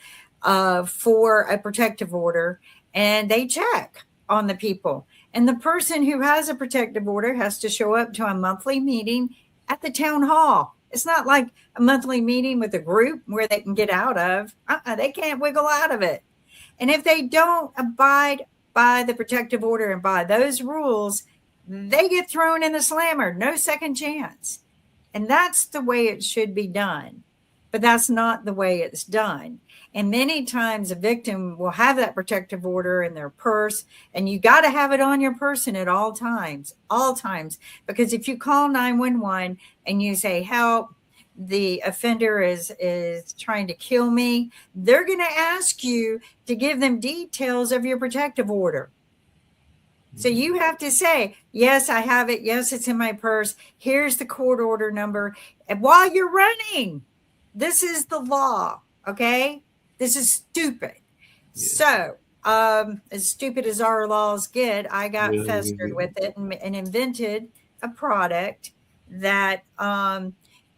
for a protective order, and they check on the people. And the person who has a protective order has to show up to a monthly meeting at the town hall. It's not like a monthly meeting with a group where they can get out of. They can't wiggle out of it. And if they don't abide by the protective order and by those rules, they get thrown in the slammer. No second chance. And that's the way it should be done. But that's not the way it's done. And many times a victim will have that protective order in their purse, and you got to have it on your person at all times. Because if you call 911 and you say, help, the offender is trying to kill me, they're going to ask you to give them details of your protective order. So you have to say, yes, I have it. Yes, it's in my purse. Here's the court order number. And while you're running, this is the law. Okay. This is stupid. Yeah. So, as stupid as our laws get, I got festered with it and invented a product that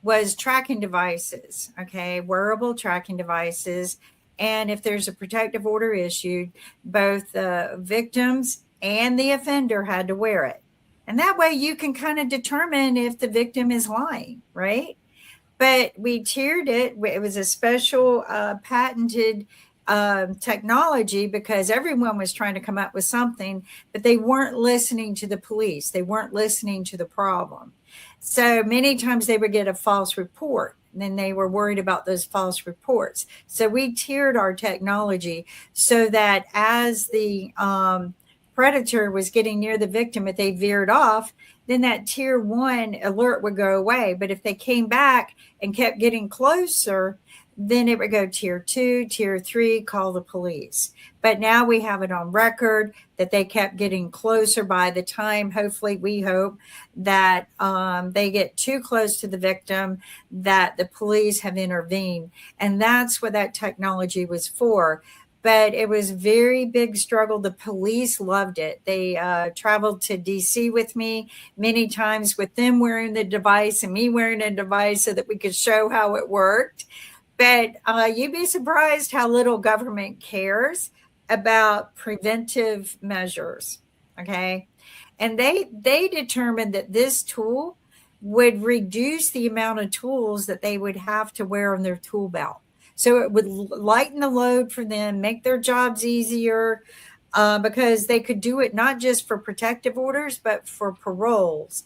was tracking devices, okay, wearable tracking devices. And if there's a protective order issued, both the victims and the offender had to wear it. And that way you can kind of determine if the victim is lying, right? but we tiered it. It was a special patented technology because everyone was trying to come up with something, but they weren't listening to the police. They weren't listening to the problem. So many times they would get a false report. And then they were worried about those false reports. So we tiered our technology so that as the predator was getting near the victim, if they veered off, then that tier 1 alert would go away. But if they came back and kept getting closer, then it would go tier 2, tier 3, call the police. But now we have it on record that they kept getting closer. By the time, hopefully, we hope that they get too close to the victim, that the police have intervened. And that's what that technology was for. But it was a very big struggle. The police loved it. They traveled to DC with me many times with them wearing the device and me wearing a device so that we could show how it worked. But you'd be surprised how little government cares about preventive measures. Okay. And they determined that this tool would reduce the amount of tools that they would have to wear on their tool belt. So it would lighten the load for them, make their jobs easier, because they could do it not just for protective orders, but for paroles,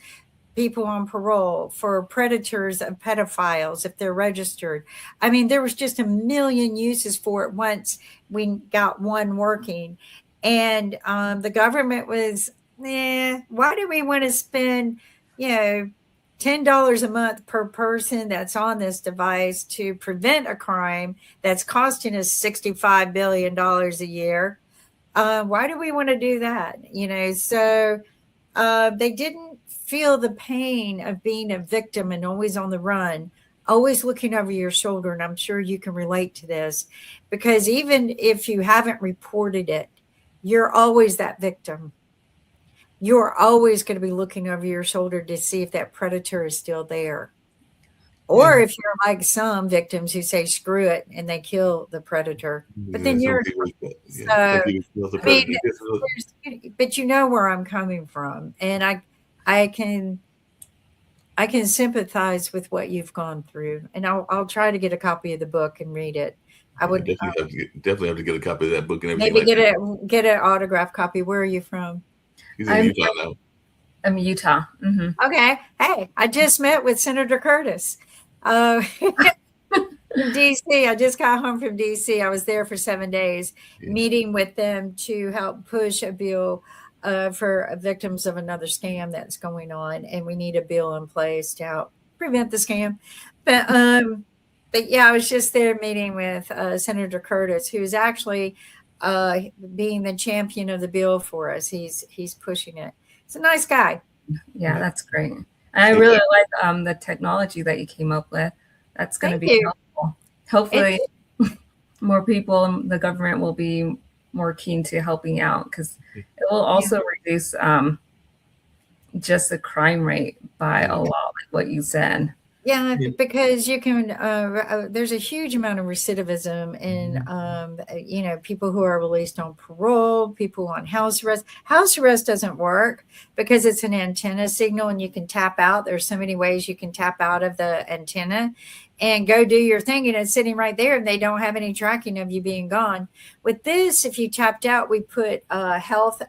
people on parole, for predators and pedophiles if they're registered. I mean, there was just a million uses for it once we got one working. And the government was, why do we want to spend, $10 a month per person that's on this device to prevent a crime that's costing us $65 billion a year? Why do we want to do that? So they didn't feel the pain of being a victim and always on the run, always looking over your shoulder. And I'm sure you can relate to this, because even if you haven't reported it, you're always that victim. You're always going to be looking over your shoulder to see if that predator is still there. Or if you're like some victims who say, screw it, and they kill the predator. But then you're, but you know where I'm coming from. And I can sympathize with what you've gone through. And I'll try to get a copy of the book and read it. I would definitely have to get a copy of that book and everything. Maybe get an autographed copy. Where are you from? He's in Utah now. I'm Utah. Mm-hmm. Okay. Hey, I just met with Senator Curtis. DC. I just got home from DC. I was there for 7 days, meeting with them to help push a bill for victims of another scam that's going on, and we need a bill in place to help prevent the scam. But yeah, I was just there meeting with Senator Curtis, who's actually being the champion of the bill for us. He's pushing it. He's a nice guy. Yeah, that's great. And I really like the technology that you came up with. That's going to be helpful. Hopefully, more people in the government will be more keen to helping out, because it will also reduce just the crime rate by a lot, like what you said. Yeah, because you can, there's a huge amount of recidivism in, people who are released on parole, people on house arrest. House arrest doesn't work because it's an antenna signal and you can tap out. There's so many ways you can tap out of the antenna and go do your thing, and it's sitting right there and they don't have any tracking of you being gone. With this, if you tapped out, we put health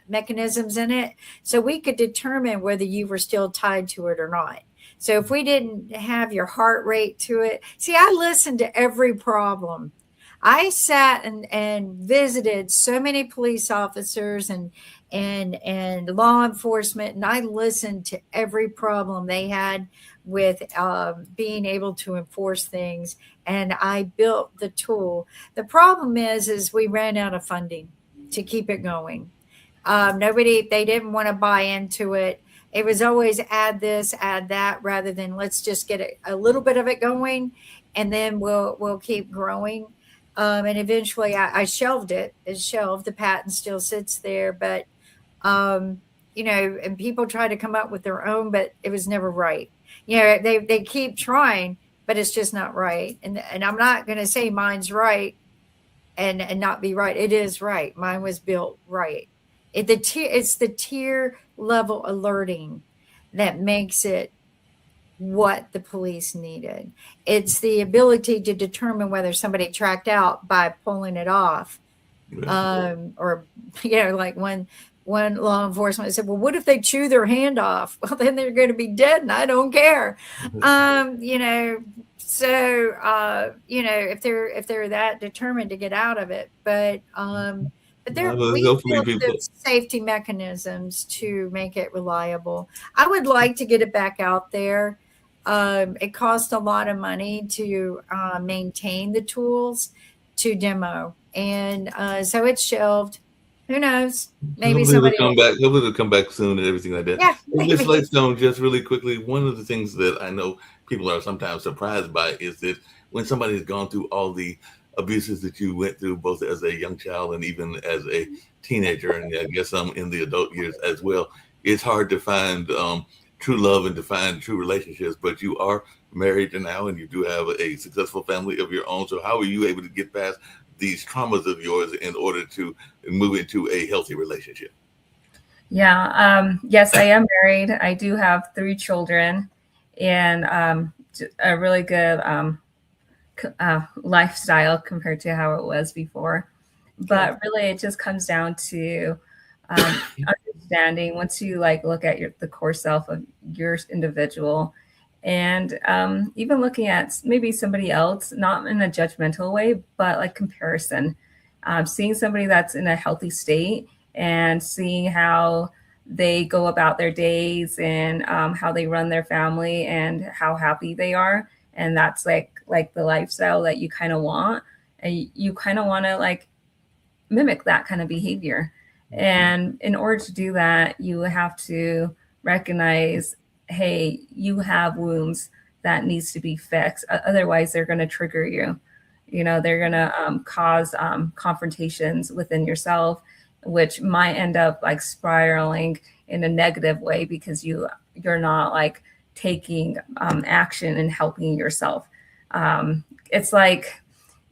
mechanisms in it so we could determine whether you were still tied to it or not. So if we didn't have your heart rate to it, see, I listened to every problem. I sat and visited so many police officers and law enforcement, and I listened to every problem they had with being able to enforce things, and I built the tool. The problem is we ran out of funding to keep it going. They didn't want to buy into it. It was always add this, add that, rather than let's just get a little bit of it going, and then we'll keep growing. And eventually, I shelved it. It's shelved. The patent still sits there, but and people try to come up with their own, but it was never right. They keep trying, but it's just not right. And I'm not going to say mine's right and not be right. It is right. Mine was built right. It's the tier level alerting that makes it what the police needed. It's the ability to determine whether somebody tracked out by pulling it off. Or, like one law enforcement said, well, what if they chew their hand off? Well, then they're going to be dead and I don't care. If they're that determined to get out of it, but we built those safety mechanisms to make it reliable. I would like to get it back out there. It costs a lot of money to maintain the tools to demo. And so it's shelved. Who knows? Maybe somebody will come back. Hopefully they'll come back soon and everything like that. Yeah, Ms. Lightstone, just really quickly, one of the things that I know people are sometimes surprised by is that when somebody has gone through all the abuses that you went through, both as a young child and even as a teenager, and I guess in the adult years as well, it's hard to find true love and to find true relationships. But you are married now, and you do have a successful family of your own. So how are you able to get past these traumas of yours in order to move into a healthy relationship? Yeah. Yes, I am married. I do have 3 children and a really good lifestyle compared to how it was before. But really, it just comes down to understanding once you look at the core self of your individual. And even looking at maybe somebody else, not in a judgmental way, but comparison, seeing somebody that's in a healthy state and seeing how they go about their days and how they run their family and how happy they are. And that's like the lifestyle that you kind of want. And you kind of want to mimic that kind of behavior. And in order to do that, you have to recognize, hey, you have wounds that needs to be fixed. Otherwise, they're going to trigger you. They're going to cause confrontations within yourself, which might end up spiraling in a negative way because you're not taking action and helping yourself. It's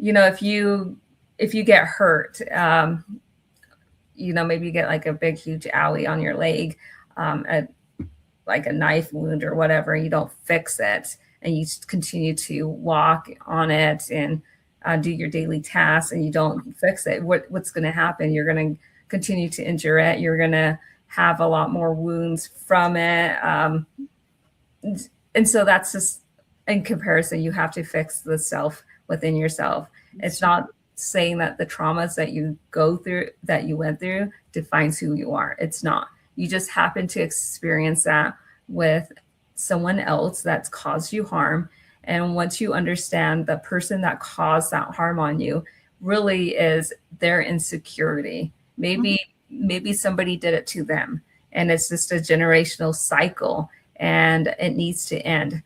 if you get hurt, maybe you get a big, huge owie on your leg, a knife wound or whatever, you don't fix it and you continue to walk on it and do your daily tasks and you don't fix it, what's going to happen? You're going to continue to injure it. You're going to have a lot more wounds from it. And so that's just in comparison, you have to fix the self within yourself. It's not saying that the traumas that you went through defines who you are. It's not. You just happen to experience that with someone else that's caused you harm. And once you understand the person that caused that harm on you really is their insecurity. Maybe somebody did it to them and it's just a generational cycle and it needs to end.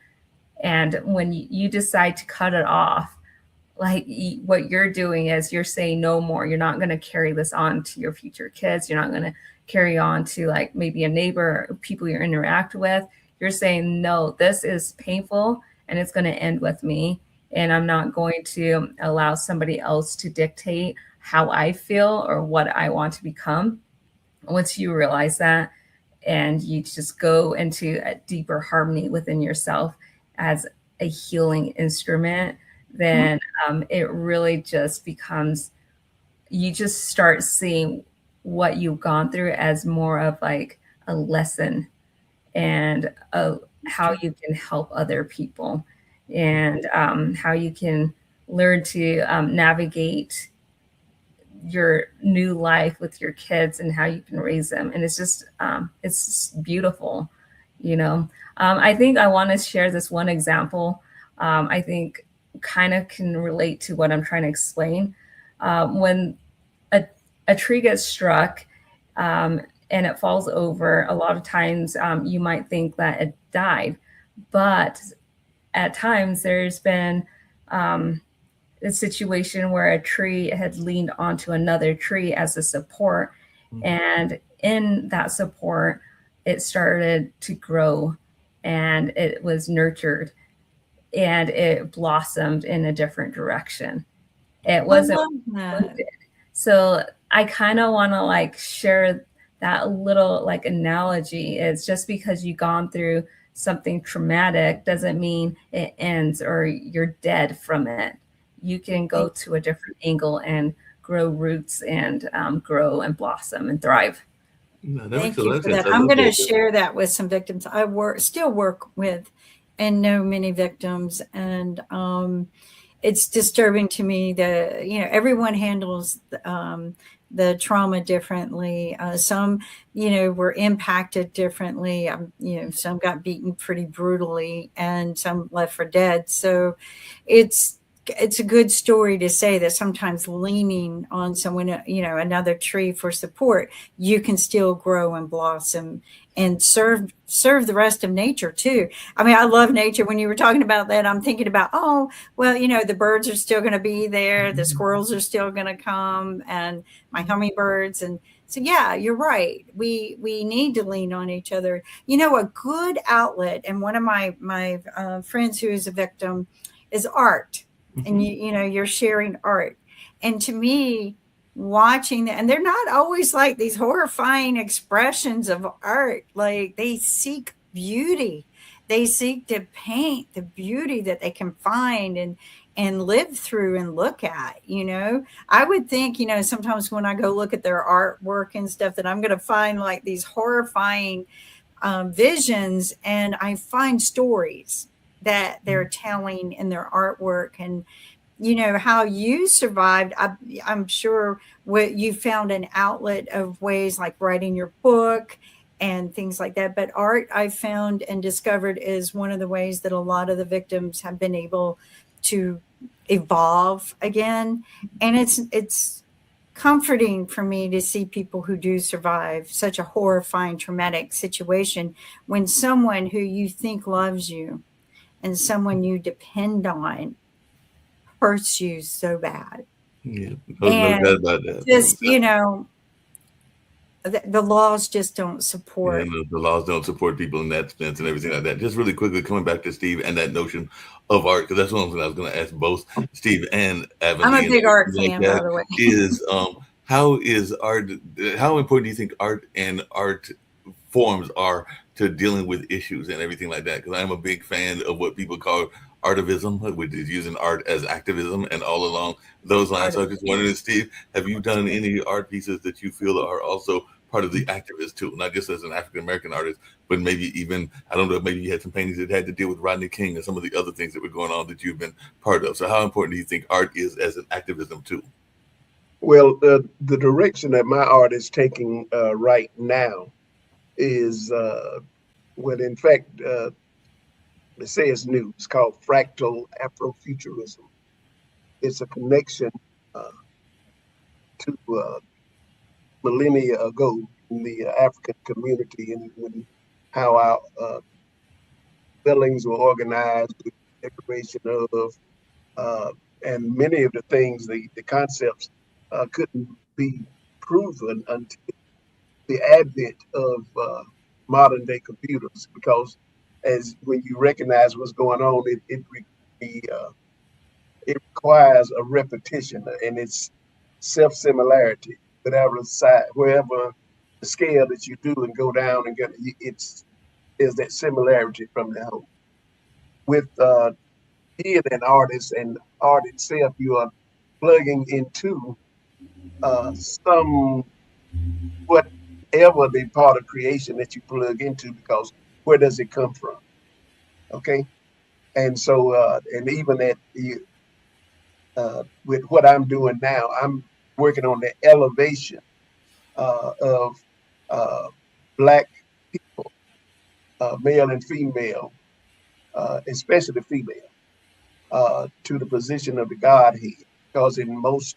And when you decide to cut it off, what you're doing is you're saying no more. You're not going to carry this on to your future kids. You're not going to carry on to maybe a neighbor or people you interact with. You're saying, no, this is painful and it's going to end with me. And I'm not going to allow somebody else to dictate how I feel or what I want to become. Once you realize that and you just go into a deeper harmony within yourself as a healing instrument, then it really just becomes, you just start seeing what you've gone through as more of a lesson and how you can help other people and how you can learn to navigate your new life with your kids and how you can raise them. And it's just beautiful, I think I want to share this one example. I think kind of can relate to what I'm trying to explain. When a tree gets struck and it falls over, a lot of times you might think that it died, but at times there's been a situation where a tree had leaned onto another tree as a support. And in that support, it started to grow and it was nurtured and it blossomed in a different direction. It wasn't wounded. So I kind of want to share that little analogy. Is just because you've gone through something traumatic doesn't mean it ends or you're dead from it. You can go to a different angle and grow roots and grow and blossom and thrive. No, that makes Thank a lot you of for sense. that. I I'm love going to that. share that with some victims. I still work with and know many victims, and it's disturbing to me that everyone handles the trauma differently. Some were impacted differently. Some got beaten pretty brutally, and some left for dead. So it's a good story to say that sometimes leaning on someone, another tree for support, you can still grow and blossom and serve the rest of nature too. I mean, I love nature. When you were talking about that, I'm thinking about, oh, well, the birds are still going to be there. The squirrels are still going to come, and my hummingbirds. And so, yeah, you're right. We need to lean on each other. A good outlet, and one of my friends who is a victim is art. And you're sharing art, and to me, watching that, and they're not always like these horrifying expressions of art. Like, they seek beauty, they seek to paint the beauty that they can find and live through and look at. I would think, sometimes when I go look at their artwork and stuff, that I'm going to find like these horrifying visions, and I find stories that they're telling in their artwork. And how you survived, I'm sure what you found an outlet of ways like writing your book and things like that. But art, I found and discovered, is one of the ways that a lot of the victims have been able to evolve again. And it's comforting for me to see people who do survive such a horrifying, traumatic situation, when someone who you think loves you and someone you depend on hurts you so bad. Yeah, no And doubt about that. just, the laws just don't support. And the laws don't support people in that sense and everything like that. Just really quickly coming back to Steve and that notion of art, because that's one thing I was going to ask both Steve and I'm Avonlea. a big art fan, by the way. Is how is art? How important do you think art and art forms are to dealing with issues and everything like that? Because I'm a big fan of what people call artivism, which is using art as activism, and all along those lines. So I just wondered, Steve, have you done any art pieces that you feel are also part of the activist too, not just as an African American artist, but maybe even, I don't know, maybe you had some paintings that had to deal with Rodney King and some of the other things that were going on that you've been part of. So how important do you think art is as an activism too? Well, the direction that my art is taking right now is, well, in fact, they say it's new. It's called fractal Afrofuturism. It's a connection to millennia ago in the African community, and when how our buildings were organized, the decoration of, and many of the things, the concepts couldn't be proven until the advent of modern day computers, because as when you recognize what's going on, it requires a repetition, and it's self-similarity. Wherever the scale that you do and go down and get, there's that similarity from the whole. With being an artist and art itself, you are plugging into some whatever the part of creation that you plug into, because where does it come from? Okay, and so and even at the with what I'm doing now, I'm working on the elevation of Black people, male and female, especially female, to the position of the Godhead. Because in most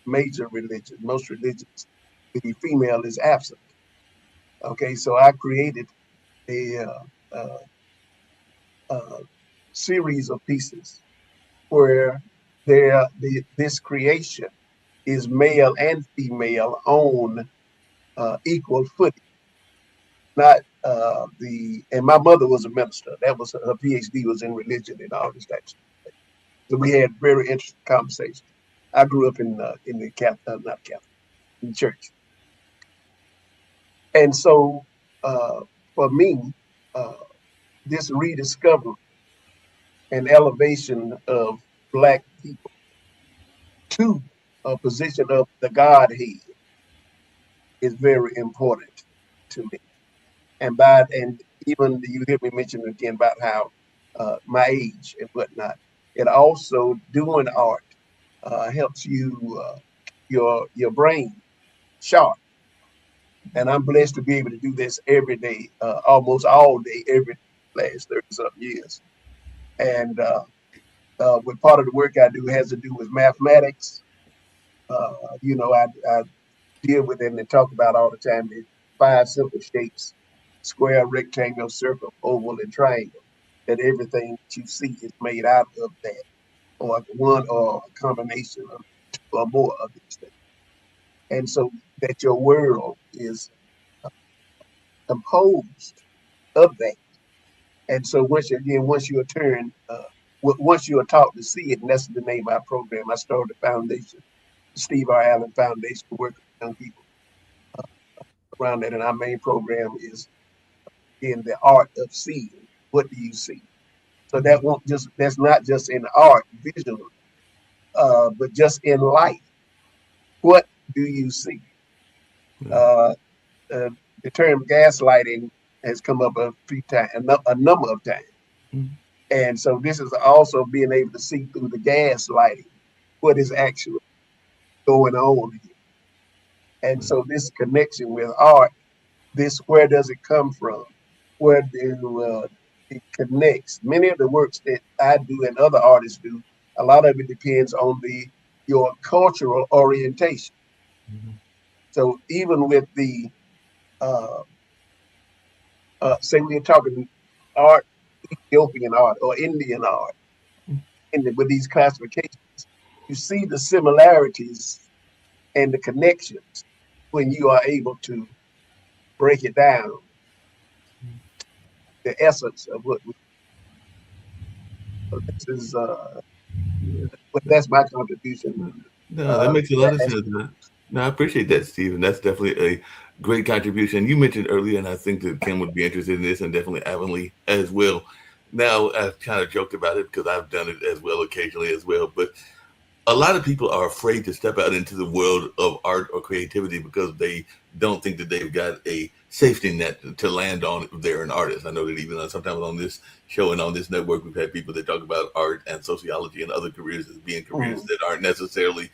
major religions, most religions, the female is absent. Okay, so I created a series of pieces where this creation is male and female on equal footing. Not and my mother was a minister. That was her PhD was in religion and all this type of stuff. So we had very interesting conversations. I grew up in the Catholic, not Catholic, in church. And so for me, this rediscovery and elevation of Black people to a position of the Godhead is very important to me. And even you hear me mention again about how my age and whatnot. It also doing art helps you your brain sharp. And I'm blessed to be able to do this every day, almost all day, every last 30-something years. And what part of the work I do has to do with mathematics. I deal with it and they talk about all the time the 5 simple shapes: square, rectangle, circle, oval, and triangle. That everything that you see is made out of that, or one or a combination of 2 or more of these things. And so that your world is composed of that. And so once you are turned, once you are taught to see it, and that's the name of my program. I started the foundation, the Steve R. Allen Foundation, to work with young people around that. And our main program is in the art of seeing. What do you see? So that's not just in art, visually, but just in life. What do you see? The term gaslighting has come up a number of times. Mm-hmm. And so this is also being able to see through the gaslighting what is actually going on here. And so this connection with art, where does it come from? Where do it connects? Many of the works that I do and other artists do, a lot of it depends on your cultural orientation. Mm-hmm. So even with the say we're talking art, Ethiopian art or Indian art, and with these classifications, you see the similarities and the connections when you are able to break it down, the essence of what we. So this is, that's my contribution. No, that makes a lot of sense. No, I appreciate that, Stephen. That's definitely a great contribution. You mentioned earlier, and I think that Kim would be interested in this, and definitely Avonlea as well. Now, I've kind of joked about it because I've done it as well occasionally as well, but a lot of people are afraid to step out into the world of art or creativity because they don't think that they've got a safety net to land on if they're an artist. I know that even sometimes on this show and on this network, we've had people that talk about art and sociology and other careers as being careers that aren't necessarily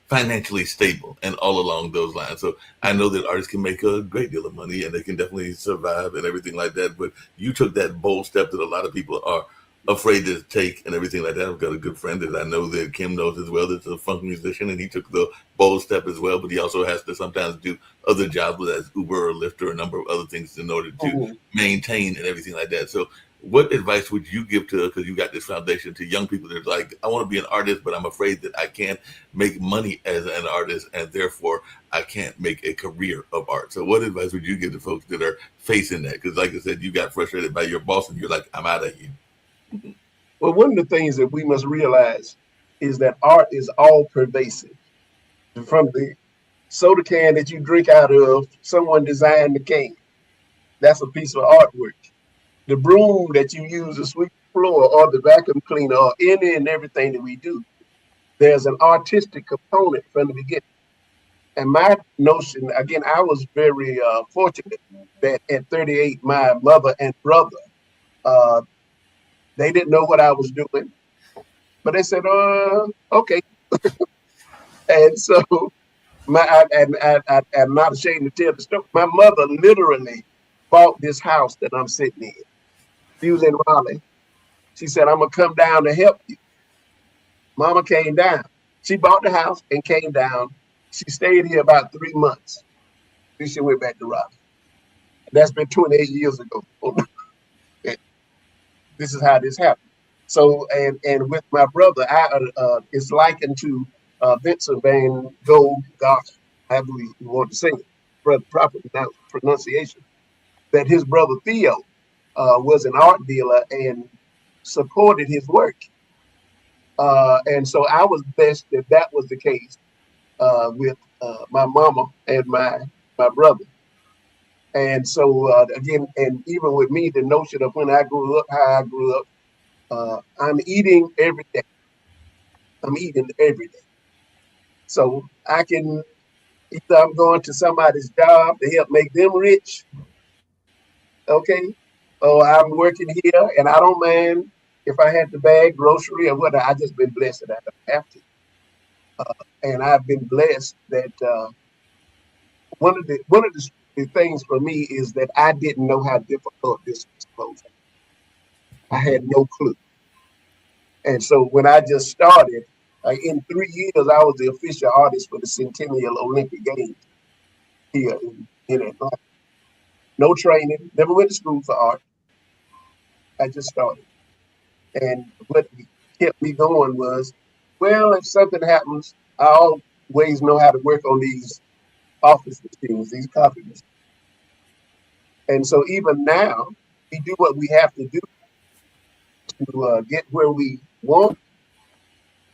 financially stable and all along those lines. So I know that artists can make a great deal of money and they can definitely survive and everything like that. But you took that bold step that a lot of people are afraid to take and everything like that. I've got a good friend that I know that Kim knows as well that's a funk musician, and he took the bold step as well, but he also has to sometimes do other jobs as Uber or Lyft or a number of other things in order to maintain and everything like that. So what advice would you give to, because you got this foundation, to young people that are like, I want to be an artist, but I'm afraid that I can't make money as an artist and therefore I can't make a career of art. So what advice would you give to folks that are facing that? Because like I said, you got frustrated by your boss and you're like, I'm out of here. Well, one of the things that we must realize is that art is all pervasive. From the soda can that you drink out of, someone designed the can. That's a piece of artwork. The broom that you use to sweep the floor or the vacuum cleaner or any and everything that we do, there's an artistic component from the beginning. And my notion, again, I was very fortunate that at 38, my mother and brother, they didn't know what I was doing, but they said, okay. And so I'm not ashamed to tell the story. My mother literally bought this house that I'm sitting in. She was in Raleigh. She said, I'm going to come down to help you. Mama came down. She bought the house and came down. She stayed here about 3 months. Then she went back to Raleigh. That's been 28 years ago. This is how this happened. So, and with my brother, it's likened to Vincent van Gogh, gosh, however we want to say it, for the proper pronunciation, that his brother Theo was an art dealer and supported his work. And so I was blessed that was the case with my mama and my brother. And so again, and even with me, the notion of when I grew up, how I grew up, I'm eating every day. I'm eating every day. So I can either I'm going to somebody's job to help make them rich, okay, or I'm working here and I don't mind if I had to bag grocery or whatever. I just been blessed that I don't have to. And I've been blessed that one of the things for me is that I didn't know how difficult this was supposed to be. I had no clue. And so when I just started, in 3 years, I was the official artist for the Centennial Olympic Games here in Atlanta. No training, never went to school for art. I just started. And what kept me going was, well, if something happens, I always know how to work on these office machines, these copy machines. And so even now, we do what we have to do to get where we want.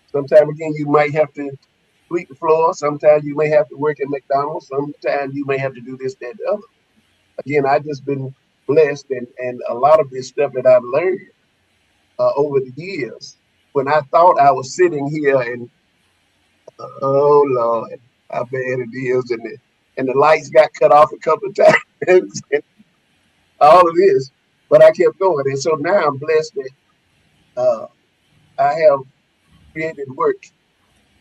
Sometimes again, you might have to sweep the floor. Sometimes you may have to work at McDonald's. Sometimes you may have to do this, that, the other. Again, I've just been blessed, and a lot of this stuff that I've learned over the years. When I thought I was sitting here and oh Lord, how bad it is, and the lights got cut off a couple of times, and all of this, but I kept going, and so now I'm blessed that I have created work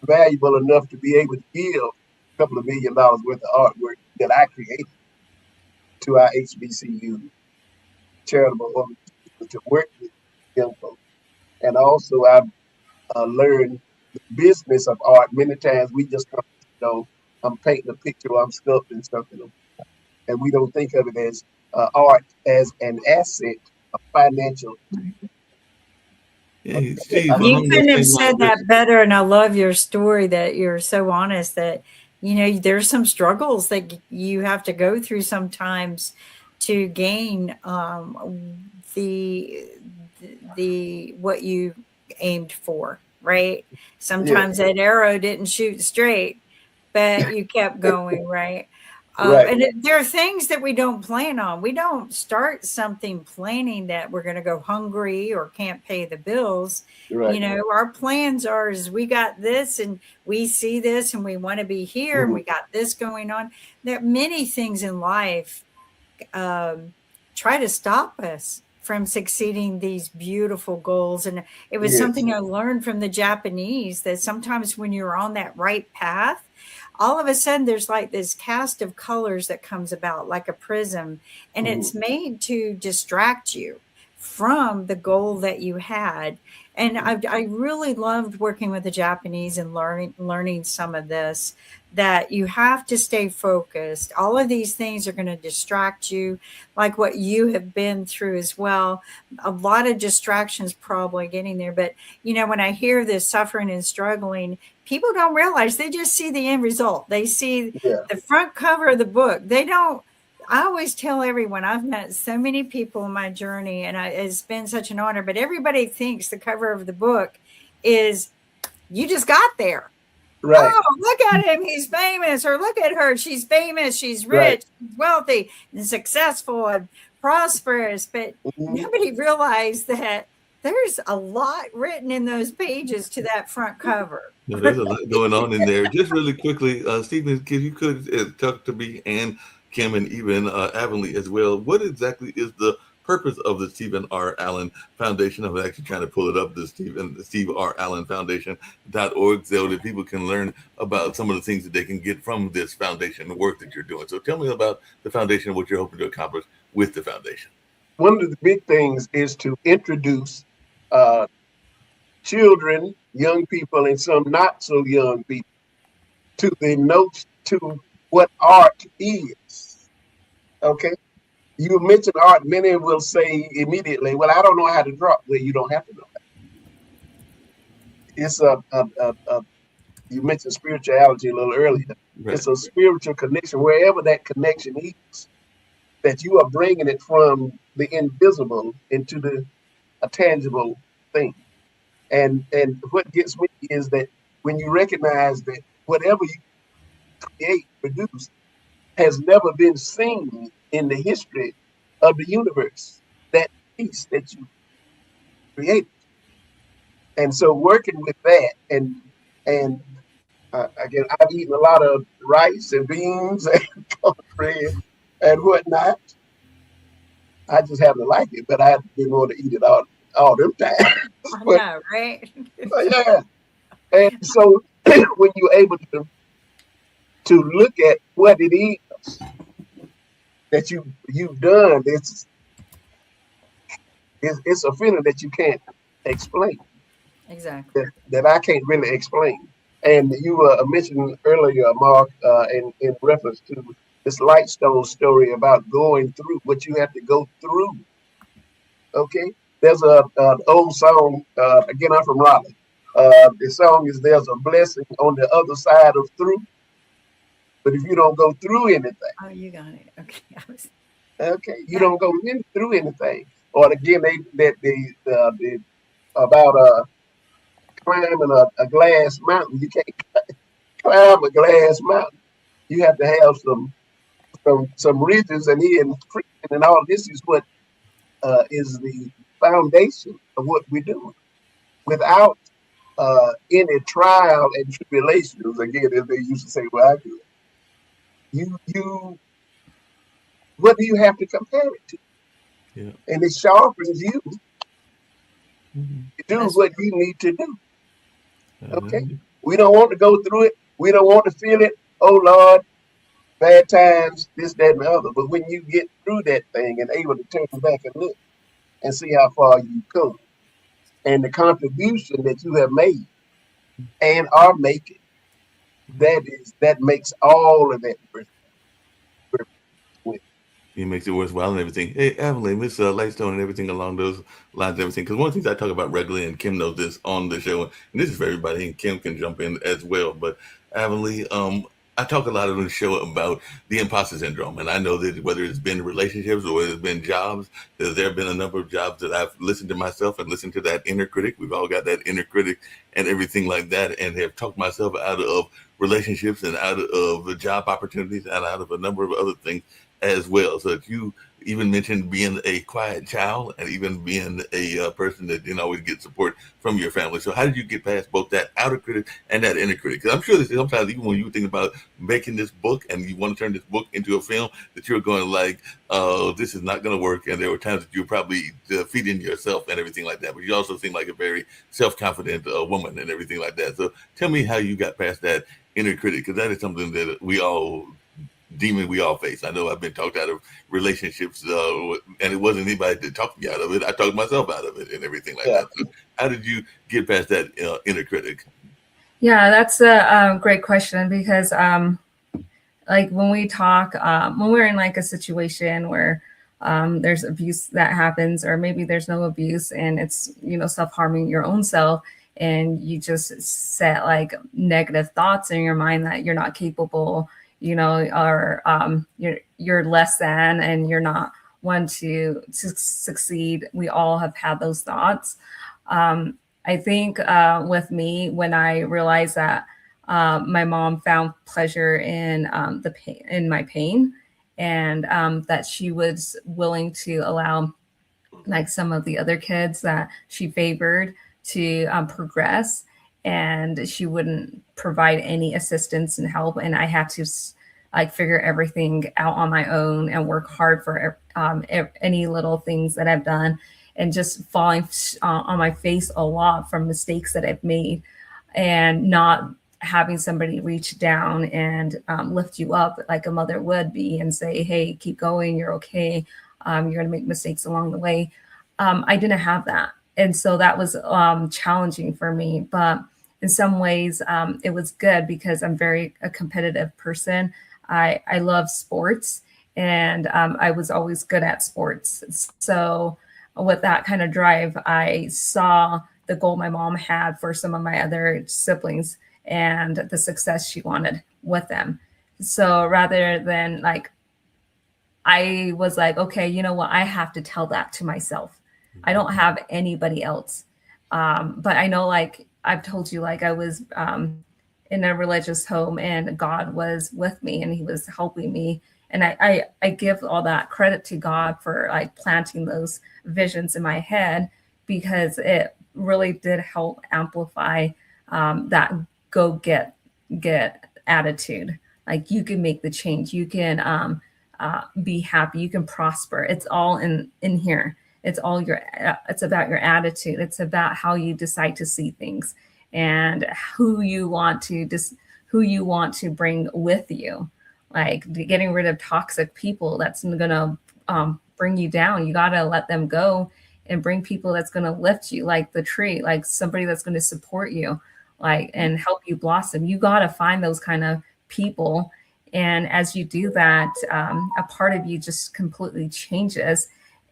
valuable enough to be able to give a couple of $1 million worth of artwork that I created to our HBCU charitable organization to work with young folks. And also I've learned the business of art. Many times we just come, I'm painting a picture or I'm sculpting something, and we don't think of it as art as an asset, a financial. Yeah, Steve, You couldn't have said that better, and I love your story that you're so honest that, there's some struggles that you have to go through sometimes to gain the what you aimed for, right? Sometimes that arrow didn't shoot straight, but you kept going, right? Right. And there are things that we don't plan on. We don't start something planning that we're going to go hungry or can't pay the bills. Right. Our plans are is we got this and we see this and we want to be here and we got this going on. There are many things in life try to stop us from succeeding these beautiful goals. And it was something I learned from the Japanese, that sometimes when you're on that right path, all of a sudden there's like this cast of colors that comes about like a prism, and it's made to distract you from the goal that you had. And I really loved working with the Japanese and learning some of this, that you have to stay focused. All of these things are going to distract you, like what you have been through as well. A lot of distractions probably getting there. But, when I hear this suffering and struggling, people don't realize, they just see the end result. They see the front cover of the book. They don't. I always tell everyone, I've met so many people in my journey, and it's been such an honor, but everybody thinks the cover of the book is you just got there. Right. Oh, look at him. He's famous. Or look at her. She's famous. She's rich, she's wealthy, and successful and prosperous. But nobody realized that there's a lot written in those pages to that front cover. There's a lot going on in there. Just really quickly, Stephen, if you could talk to me and Kim and even Avonlea as well, what exactly is the purpose of the Stephen R. Allen Foundation? I'm actually trying to pull it up, the Steve R. Allen Foundation.org, so that people can learn about some of the things that they can get from this foundation, the work that you're doing. So tell me about the foundation and what you're hoping to accomplish with the foundation. One of the big things is to introduce children, young people, and some not so young people to the notes to what art is. Okay. You mention art, many will say immediately, well, I don't know how to draw. Well, you don't have to know that. It's you mentioned spirituality a little earlier. Right. It's a spiritual connection, wherever that connection is, that you are bringing it from the invisible into a tangible thing. And what gets me is that when you recognize that whatever you create, produce, has never been seen in the history of the universe, that piece that you created. And so working with that, and again, I've eaten a lot of rice and beans and cornbread and whatnot. I just happen to like it, but I didn't want to eat it all them times. I But know, right? yeah, and so when you're able to look at what it is that you've done, it's a feeling that you can't explain, Exactly. that I can't really explain. And you mentioned earlier, Mark, in reference to this Lightstone story about going through what you have to go through. Okay, there's an old song. Again, I'm from Raleigh. The song is "There's a blessing on the other side of through," but if you don't go through anything, Oh, you got it. Okay. okay, you don't go through anything. Or again, the about climbing a glass mountain. You can't climb a glass mountain. You have to have some ridges and here and friction, and all this is what is the foundation of what we're doing. Without any trial and tribulations, again, as they used to say, well, I do it. You, what do you have to compare it to? Yeah. And it sharpens you Mm-hmm. to do That's what you need to do. Okay, Mm-hmm. we don't want to go through it. We don't want to feel it. Oh Lord, bad times, this, that, and the other. But when you get through that thing and able to turn back and look and see how far you've come and the contribution that you have made and are making, that makes all of that worth it. It makes it worthwhile and everything. Hey, Evelyn, Miss Lightstone, and everything along those lines, and everything. Because one of the things I talk about regularly, and Kim knows this on the show, and this is for everybody, and Kim can jump in as well. But Evelyn, I talk a lot on the show about the imposter syndrome, and I know that whether it's been relationships or whether it's been jobs, there have been a number of jobs that I've listened to myself and listened to that inner critic. We've all got that inner critic and everything like that, and have talked myself out of relationships and out of the job opportunities and out of a number of other things as well. So if you even mentioned being a quiet child and even being a person that didn't always get support from your family. So how did you get past both that outer critic and that inner critic? Because I'm sure that sometimes even when you think about making this book and you want to turn this book into a film, that you're going like, oh, this is not going to work. And there were times that you were probably defeating yourself and everything like that. But you also seem like a very self-confident woman and everything like that. So tell me how you got past that inner critic, because that is something that we all face. I know I've been talked out of relationships, and it wasn't anybody that talked me out of it. I talked myself out of it and everything like that. So how did you get past that inner critic? Yeah, that's a great question, because like when we talk, when we're in like a situation where there's abuse that happens, or maybe there's no abuse and it's, self-harming your own self, and you just set like negative thoughts in your mind that you're not capable, or you're less than, and you're not one to succeed. We all have had those thoughts. I think with me, when I realized that my mom found pleasure in the pain, in my pain, and that she was willing to allow like some of the other kids that she favored to progress, and she wouldn't provide any assistance and help, and I had to like figure everything out on my own and work hard for any little things that I've done, and just falling on my face a lot from mistakes that I've made, and not having somebody reach down and lift you up like a mother would be and say, hey, keep going, you're okay, you're going to make mistakes along the way. I didn't have that. And so that was challenging for me. But in some ways, it was good, because I'm a competitive person. I love sports, and I was always good at sports. So with that kind of drive, I saw the goal my mom had for some of my other siblings and the success she wanted with them. So rather than like, I was like, okay, you know what? I have to tell that to myself. I don't have anybody else. But I know, like I've told you, like I was in a religious home, and God was with me, and he was helping me. And I give all that credit to God for like planting those visions in my head, because it really did help amplify that go get attitude. Like, you can make the change, you can be happy, you can prosper. It's all in here. It's all it's about your attitude. It's about how you decide to see things, and who you want to bring with you. Like, getting rid of toxic people that's gonna bring you down. You gotta let them go and bring people that's gonna lift you, like the tree, like somebody that's gonna support you, like, and help you blossom. You gotta find those kind of people. And as you do that, a part of you just completely changes,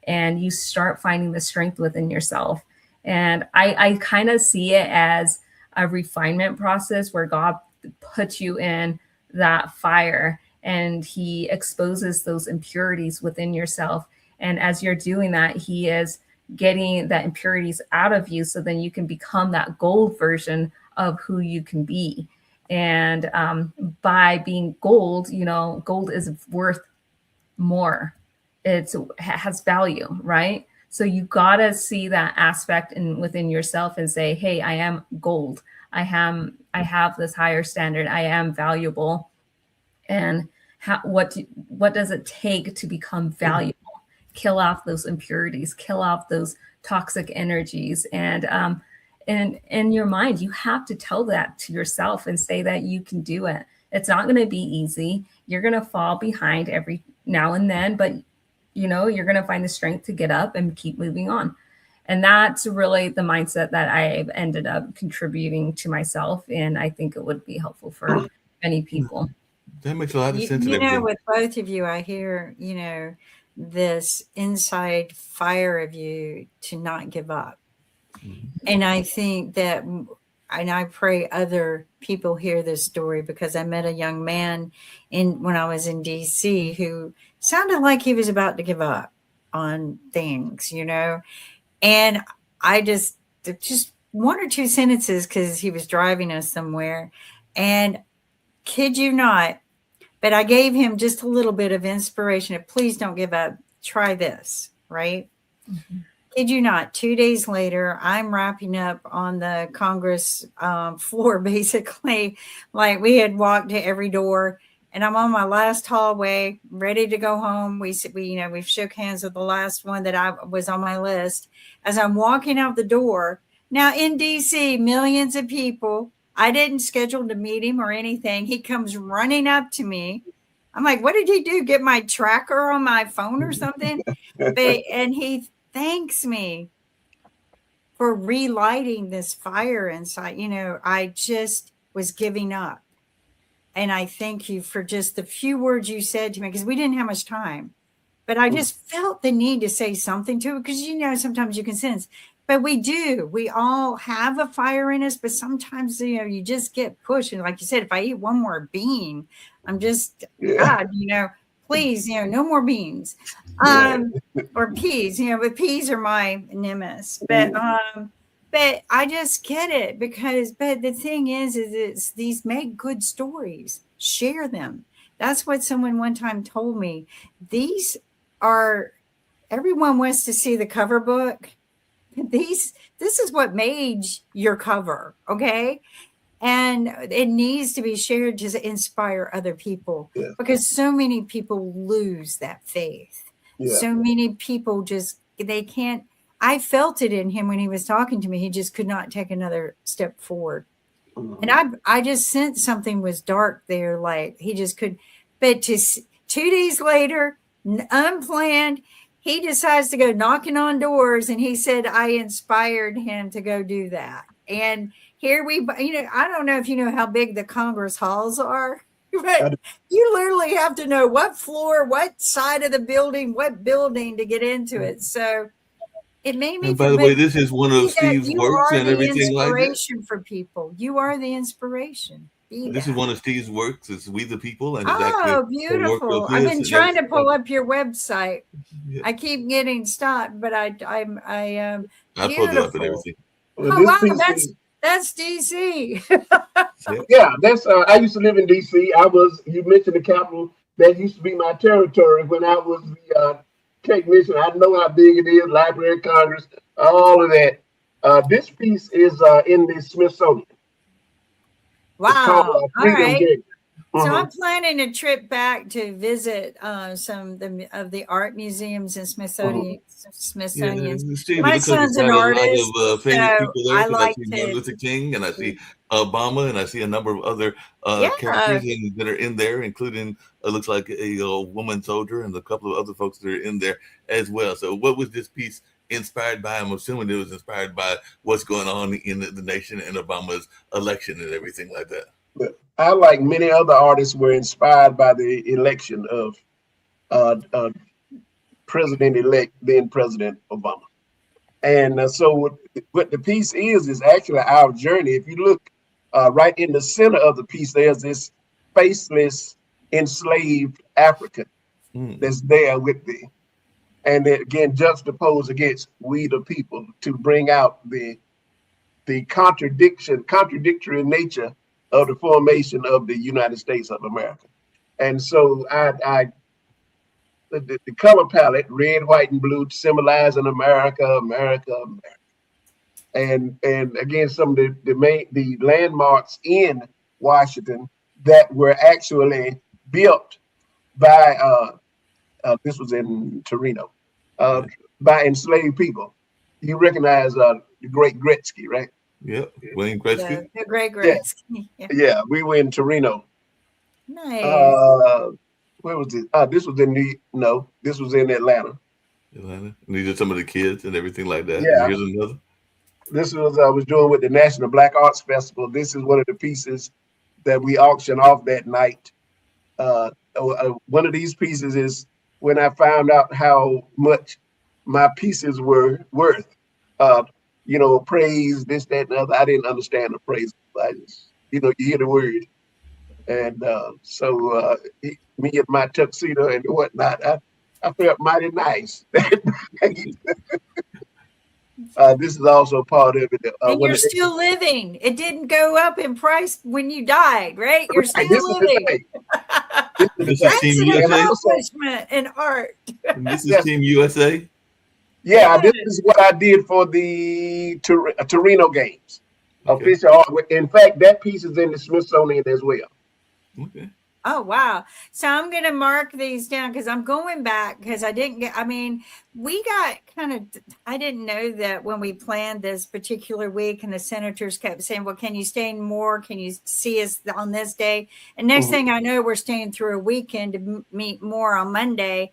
and you start finding the strength within yourself. And I kind of see it as a refinement process where God puts you in that fire and he exposes those impurities within yourself. And as you're doing that, he is getting that impurities out of you, so then you can become that gold version of who you can be. And by being gold, gold is worth more. It has value, right? So you gotta see that aspect within yourself and say, hey, I am gold. I have this higher standard. I am valuable. And what does it take to become valuable? Kill off those impurities, kill off those toxic energies. And in your mind, you have to tell that to yourself and say that you can do it. It's not going to be easy. You're going to fall behind every now and then, but you're going to find the strength to get up and keep moving on. And that's really the mindset that I've ended up contributing to myself. And I think it would be helpful for many people. That makes a lot of sense. With both of you, I hear, this inside fire of you to not give up. Mm-hmm. And I think that, and I pray other people hear this story, because I met a young man when I was in DC who sounded like he was about to give up on things, and I just one or two sentences, because he was driving us somewhere, and kid you not, but I gave him just a little bit of inspiration of, please don't give up. Try this, right? Mm-hmm. Kid you not, 2 days later, I'm wrapping up on the Congress floor, basically. Like, we had walked to every door, and I'm on my last hallway, ready to go home. We shook hands with the last one that was on my list. As I'm walking out the door, now in DC, millions of people. I didn't schedule to meet him or anything. He comes running up to me. I'm like, what did he do? Get my tracker on my phone or something? And he thanks me for relighting this fire inside. I just was giving up. And I thank you for just the few words you said to me, because we didn't have much time. But I just felt the need to say something to it, because, sometimes you can sense. But we do. We all have a fire in us, but sometimes, you just get pushed. And like you said, if I eat one more bean, I'm just, God, please, no more beans. Or peas, but peas are my nemesis. But I just get it, but the thing is it's these make good stories. Share them. That's what someone one time told me. Everyone wants to see the cover book. This is what made your cover, okay? And it needs to be shared to inspire other people, because so many people lose that faith. Yeah. So many people they can't. I felt it in him when he was talking to me. He just could not take another step forward. Mm-hmm. And I just sensed something was dark there, like he just could. But 2 days later, unplanned, he decides to go knocking on doors, and he said, I inspired him to go do that. And here I don't know if you know how big the Congress halls are, but you literally have to know what floor, what side of the building, what building to get into it. So it made me. And by the way, this is one of Steve's works and everything like that. Inspiration for people. You are the inspiration. This is one of Steve's works. It's We the People. And beautiful. I've been trying to pull up your website. Yeah. I keep getting stopped, but I pulled it up and everything. Well, wow, that's DC. Yeah, that's I used to live in DC. You mentioned the Capitol. That used to be my territory when I was the technician. I know how big it is, Library of Congress, all of that. This piece is in the Smithsonian. It's called Wow. All Freedom right. Gate. So Mhm. I'm planning a trip back to visit some of the art museums and Yeah, Smithsonian's. Steve, it My looks like it's son's an got a lot artist, of famous so people there I because I like see Martin to. Luther King and I see Obama and I see a number of other Yeah. characters that are in there, including looks like a woman soldier and a couple of other folks that are in there as well. So, what was this piece inspired by? I'm assuming it was inspired by what's going on in the nation and Obama's election and everything like that. But I, like many other artists, were inspired by the election of President-elect, then President Obama. And so what the piece is actually our journey. If you look right in the center of the piece, there's this faceless enslaved African that's there with the, and again juxtaposed against we the people to bring out the contradictory nature of the formation of the United States of America. And so the color palette, red, white, and blue, symbolizing America, America, America. And again, some of the landmarks in Washington that were actually built by this was in Torino, by enslaved people. You recognize the great Gretzky, right? Yep, Wayne Gretzky. The great Yeah. Gretzky. Yeah, we were in Torino. Nice. Where was it? This was this was in Atlanta. Atlanta. And these are some of the kids and everything like that. Yeah. And here's another. This was I was doing with the National Black Arts Festival. This is one of the pieces that we auctioned off that night. One of these pieces is when I found out how much my pieces were worth. Praise, this, that, and the other. I didn't understand the praise. I just, you hear the word. And so me in my tuxedo and whatnot, I felt mighty nice. This is also part of it. And you're still living. It didn't go up in price when you died, right? You're still living. This is That's Team an USA. accomplishment in art. And this is Team USA. Yeah, this is what I did for the Torino Games. Okay. Official art. In fact, that piece is in the Smithsonian as well. Okay. Oh, wow. So I'm going to mark these down because I'm going back because I didn't get, we got I didn't know that when we planned this particular week and the senators kept saying, well, can you stay more? Can you see us on this day? And next thing I know, we're staying through a weekend to meet more on Monday.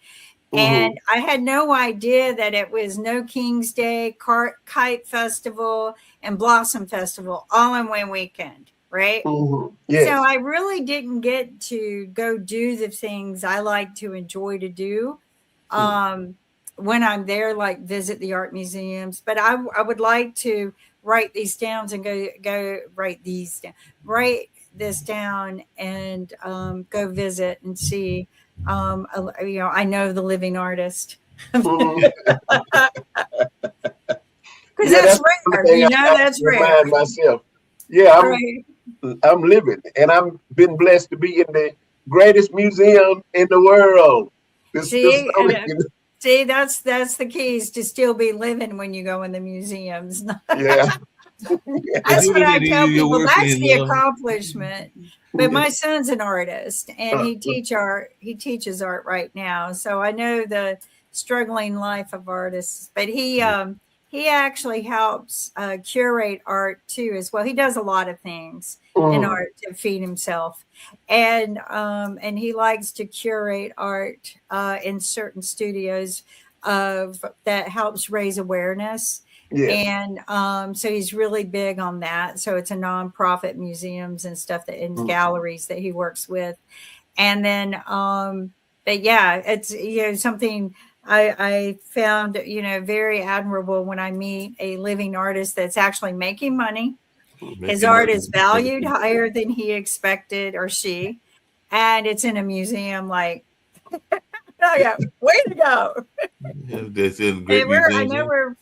And I had no idea that it was No King's Day, Kite Festival, and Blossom Festival all in one weekend. Right. Yes. So I really didn't get to go do the things I like to enjoy to do when I'm there, like visit the art museums. But I would like to write these down and go write this down and go visit and see. I know the living artist. Because that's rare. That's rare. Myself. Yeah, I'm living, and I'm been blessed to be in the greatest museum in the world. See, that's the key is to still be living when you go in the museums. Yeah. That's what I tell people. That's the accomplishment. But my son's an artist, and he teaches art right now. So I know the struggling life of artists. But he actually helps curate art too as well. He does a lot of things in art to feed himself, and he likes to curate art in certain studios that helps raise awareness. Yes. And so he's really big on that. So it's a nonprofit museums and stuff that in galleries that he works with, and then but yeah, it's something. I found, very admirable when I meet a living artist that's actually making money. His art is valued higher than he expected or she, and it's in a museum. Like, oh yeah, way to go! Yeah, that's a great museum. I know we're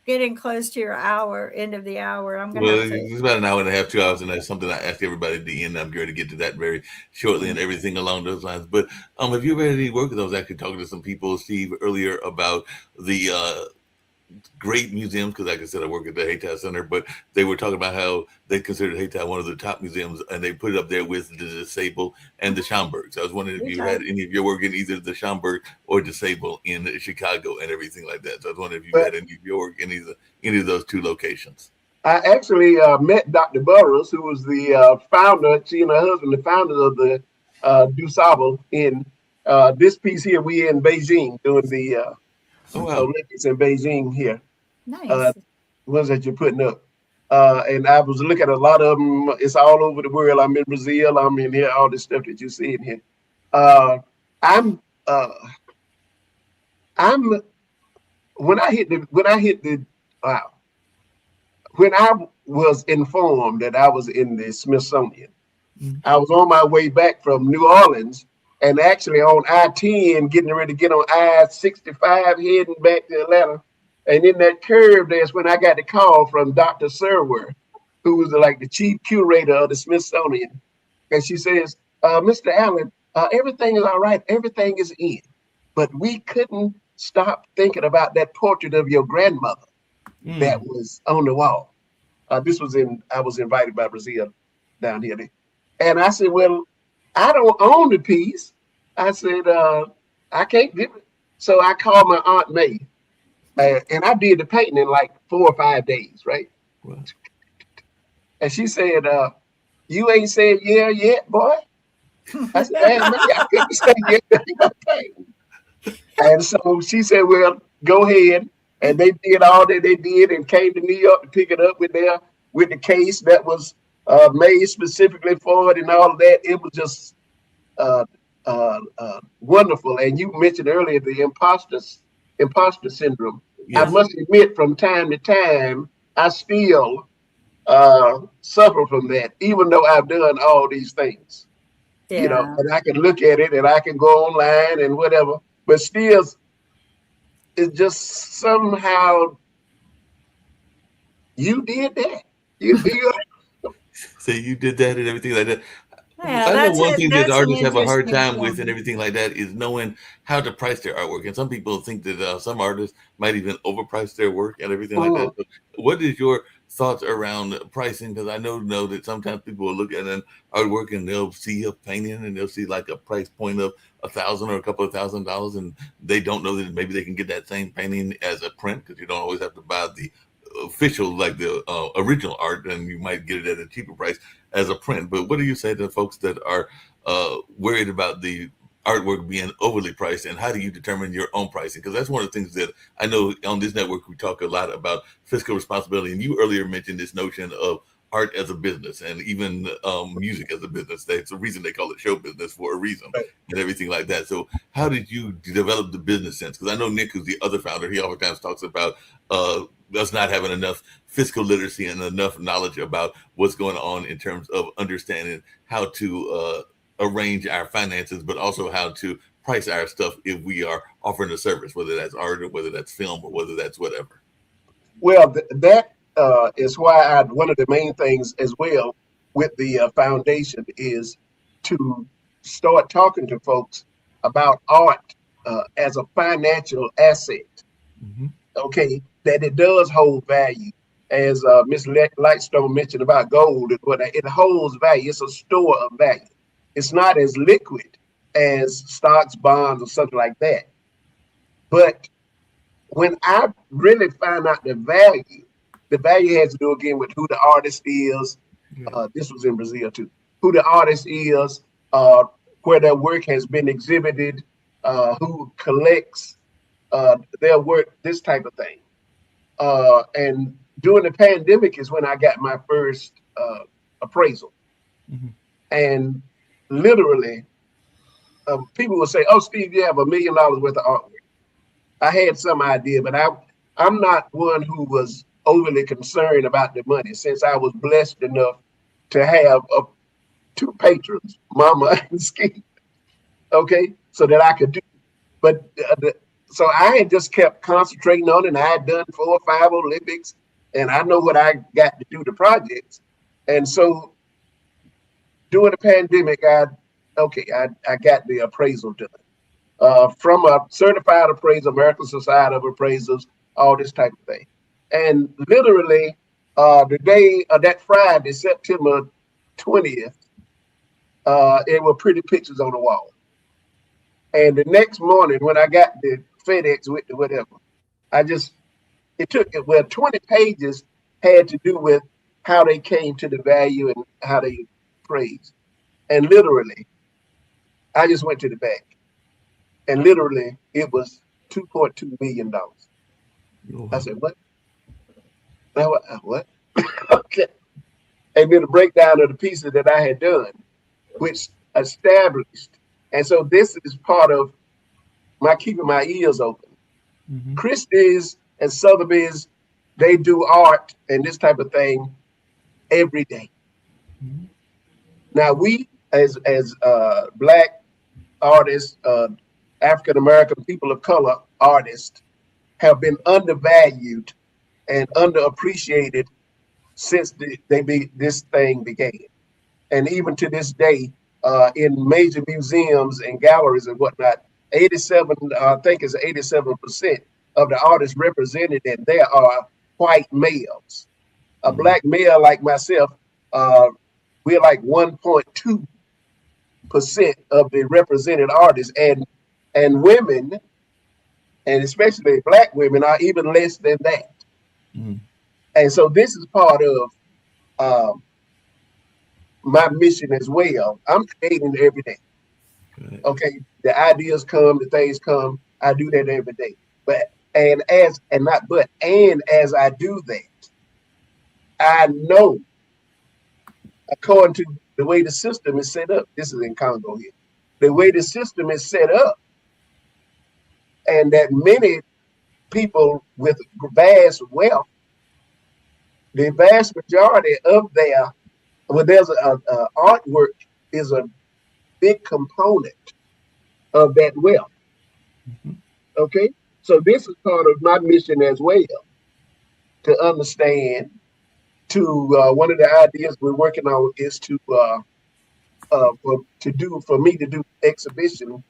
getting close to your end of the hour. I'm gonna Well, have to. it's about an hour and a half, 2 hours, and that's something I ask everybody at the end. I'm going to get to that very shortly and everything along those lines. But have you ever had any work? I was actually talking to some people, Steve, earlier about the great museums, because like I said, I work at the Hayti Center, but they were talking about how they considered Hayti one of the top museums, and they put it up there with the disabled and the Schomburg. So I was wondering if you had any of your work in either the Schomburg or disabled in Chicago and everything like that. So I was wondering if you had any of your work in any of those two locations. I actually met Dr. Burroughs, who was the founder, she and her husband, the founders of the Du Sable in this piece here. We in Beijing doing the Olympics in Beijing here. Nice. Ones that you're putting up. And I was looking at a lot of them. It's all over the world. I'm in Brazil. I'm in here. All this stuff that you see in here. When I was informed that I was in the Smithsonian, I was on my way back from New Orleans and actually on I-10, getting ready to get on I-65, heading back to Atlanta. And in that curve, that's when I got the call from Dr. Serwer, who was like the chief curator of the Smithsonian. And she says, Mr. Allen, everything is all right. Everything is in. But we couldn't stop thinking about that portrait of your grandmother that was on the wall. I was invited by Brazil down here. And I said, well, I don't own the piece. I said, I can't give it. So I called my Aunt May. And I did the painting in like 4 or 5 days, right? Wow. And she said, you ain't said yeah yet, boy? I said, hey, man, I couldn't say yeah. And so she said, well, go ahead. And they did all that they did and came to New York to pick it up with the case that was made specifically for it and all of that. It was just wonderful. And you mentioned earlier the imposter syndrome. Yes. I must admit, from time to time, I still suffer from that, even though I've done all these things. Yeah. You know, and I can look at it and I can go online and whatever, but still, it's just somehow you did that. So you did that and everything like that. Yeah, I know one thing that artists have a hard time with and everything like that is knowing how to price their artwork. And some people think that some artists might even overprice their work and everything like that. But what is your thoughts around pricing? Because I know that sometimes people will look at an artwork and they'll see a painting and they'll see like a price point of $1,000 or a couple of $1,000, and they don't know that maybe they can get that same painting as a print, because you don't always have to buy the official, like the original art, and you might get it at a cheaper price as a print. But what do you say to folks that are worried about the artwork being overly priced, and how do you determine your own pricing? Because that's one of the things that I know on this network we talk a lot about fiscal responsibility, and you earlier mentioned this notion of art as a business and even music as a business. That's the reason they call it show business, for a reason, and everything like that. So how did you develop the business sense? Because I know Nick, who's the other founder, he oftentimes talks about us not having enough fiscal literacy and enough knowledge about what's going on in terms of understanding how to arrange our finances, but also how to price our stuff if we are offering a service, whether that's art or whether that's film or whether that's whatever. Well, that is why one of the main things as well with the foundation is to start talking to folks about art as a financial asset. Mm-hmm. Okay, that it does hold value. As Ms. Lightstone mentioned about gold, it holds value. It's a store of value. It's not as liquid as stocks, bonds, or something like that. But when I really find out the value has to do again with who the artist is. This was in Brazil too. Who the artist is, where their work has been exhibited, who collects their work, this type of thing. And during the pandemic is when I got my first appraisal. Mm-hmm. And literally, people will say, oh, Steve, you have $1 million worth of artwork. I had some idea, but I'm not one who was overly concerned about the money, since I was blessed enough to have 2 patrons, Mama and Ski, okay, so that I could do. But so I had just kept concentrating on it, and I had done 4 or 5 Olympics, and I know what I got to do the projects. And so during the pandemic, I got the appraisal done from a certified appraiser, American Society of Appraisers, all this type of thing. And literally the day of that Friday, September 20th, it were pretty pictures on the wall. And the next morning when I got the FedEx with the whatever, it took 20 pages had to do with how they came to the value and how they appraised. And literally, I just went to the bank, and literally it was $2.2 million. I said, what? What? Okay. And then the breakdown of the pieces that I had done, which established. And so this is part of my keeping my ears open. Mm-hmm. Christie's and Sotheby's, they do art and this type of thing every day. Mm-hmm. Now we, as Black artists, African American people of color artists, have been undervalued and underappreciated since this thing began. And even to this day, in major museums and galleries and whatnot, 87% of the artists represented, and there are white males. A Black male like myself, we're like 1.2% of the represented artists, and women, and especially Black women, are even less than that. Mm. And so this is part of my mission as well. I'm creating every day. Right. Okay, the ideas come, the things come. I do that every day. As I do that, I know, according to the way the system is set up, this is in Congo here, the way the system is set up, and that many people with vast wealth, the vast majority of their, there's artwork is a big component of that wealth. Mm-hmm. Okay, so this is part of my mission as well, to understand. One of the ideas we're working on is for me to do exhibition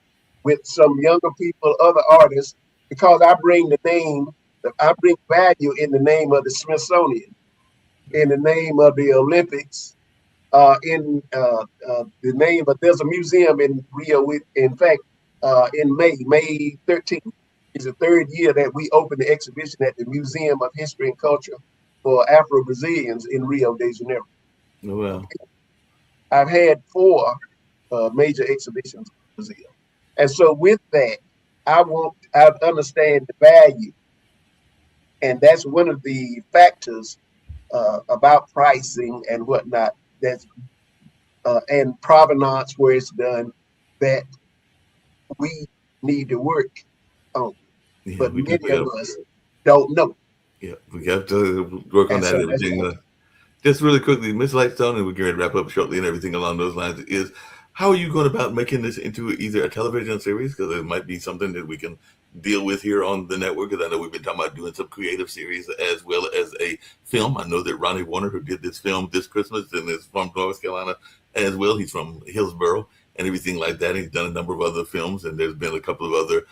with some younger people, other artists, because I bring value in the name of the Smithsonian, in the name of the Olympics, in the name of, there's a museum in Rio, in fact, in May 13th is the 3rd year that we opened the exhibition at the Museum of History and Culture for Afro-Brazilians in Rio de Janeiro. Oh, wow. I've had 4 major exhibitions in Brazil. And so with that, I understand the value. And that's one of the factors about pricing and whatnot, that's and provenance where it's done, that we need to work on. Yeah, but many of us don't know. Yeah, we have to work on that. Everything. Just really quickly, Ms. Lightstone, and we're going to wrap up shortly, and everything along those lines is, how are you going about making this into either a television series? Because it might be something that we can deal with here on the network. Because I know we've been talking about doing some creative series as well as a film. I know that Ronnie Warner, who did this film this Christmas and is from North Carolina as well. He's from Hillsborough and everything like that. He's done a number of other films, and there's been a couple of other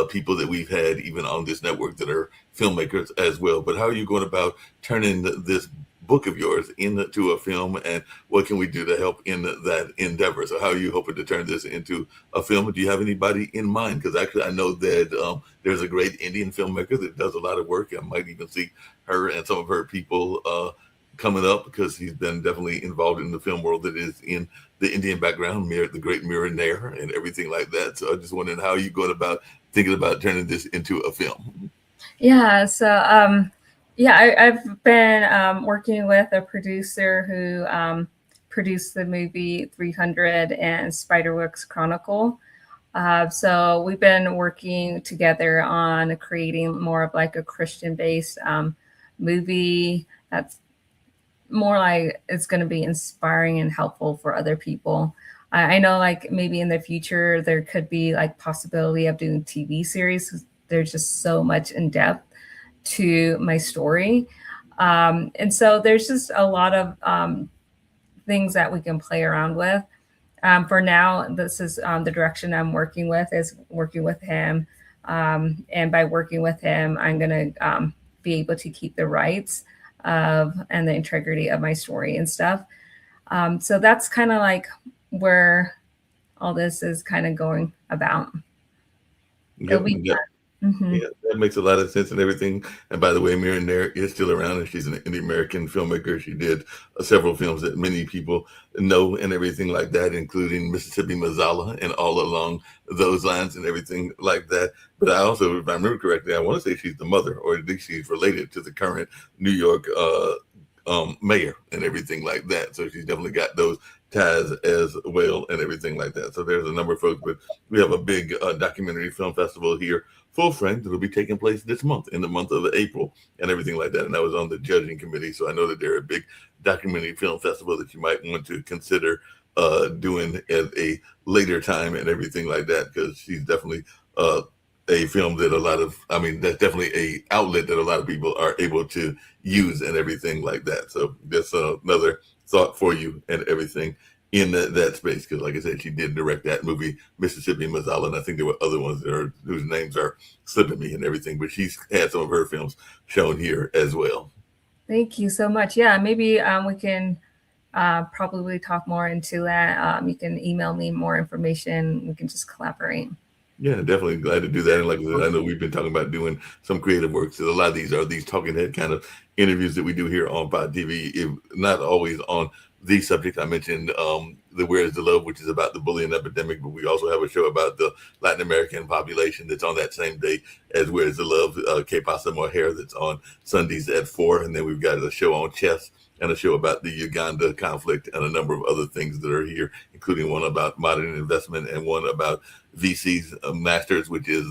people that we've had even on this network that are filmmakers as well. But how are you going about turning this book of yours into a film, and what can we do to help in that endeavor? So how are you hoping to turn this into a film? Do you have anybody in mind? Because actually I know that there's a great Indian filmmaker that does a lot of work. I might even see her and some of her people coming up, because he's been definitely involved in the film world that is in the Indian background, the great Mira Nair and everything like that. So I just wondering, how are you going about thinking about turning this into a film? Yeah, so I've been working with a producer who produced the movie 300 and Spiderwick's Chronicle. So we've been working together on creating more of like a Christian-based movie that's more like it's going to be inspiring and helpful for other people. I know like maybe in the future there could be like possibility of doing TV series. there's just so much in depth to my story. And so there's just a lot of things that we can play around with. For now, this is the direction I'm working with, is working with him. And by working with him, I'm going to be able to keep the rights of and the integrity of my story and stuff. So that's kind of like where all this is kind of going about. It'll be fun. Mm-hmm. Yeah, that makes a lot of sense and everything. And by the way, Miriam Nair is still around, and she's an indie American filmmaker. She did several films that many people know and everything like that, including Mississippi Mazzala and all along those lines and everything like that. But I also, if I remember correctly, I want to say she's the mother, or at least she's related to the current New York mayor and everything like that. So she's definitely got those ties as well and everything like that. So there's a number of folks, but we have a big documentary film festival here, Full Frame, that'll be taking place this month, in the month of April and everything like that. And I was on the judging committee, so I know that they're a big documentary film festival that you might want to consider doing at a later time and everything like that, because she's definitely a film that that's definitely a outlet that a lot of people are able to use and everything like that. So that's another thought for you and everything in that space, because like I said, she did direct that movie Mississippi Mazzala, and I think there were other ones whose names are slipping me and everything, but she's had some of her films shown here as well. Thank you so much. Yeah, maybe we can probably talk more into that. You can email me more information. We can just collaborate. Yeah, definitely glad to do that. And like I said, I know we've been talking about doing some creative work. So a lot of these are these talking head kind of interviews that we do here on Pod TV, if not always on the subject. I mentioned the Where is the Love, which is about the bullying epidemic, but we also have a show about the Latin American population that's on that same day as Where is the Love, Que Pasa Mujer, that's on Sundays at 4. And then we've got a show on chess and a show about the Uganda conflict and a number of other things that are here, including one about modern investment and one about VCs, Masters, which is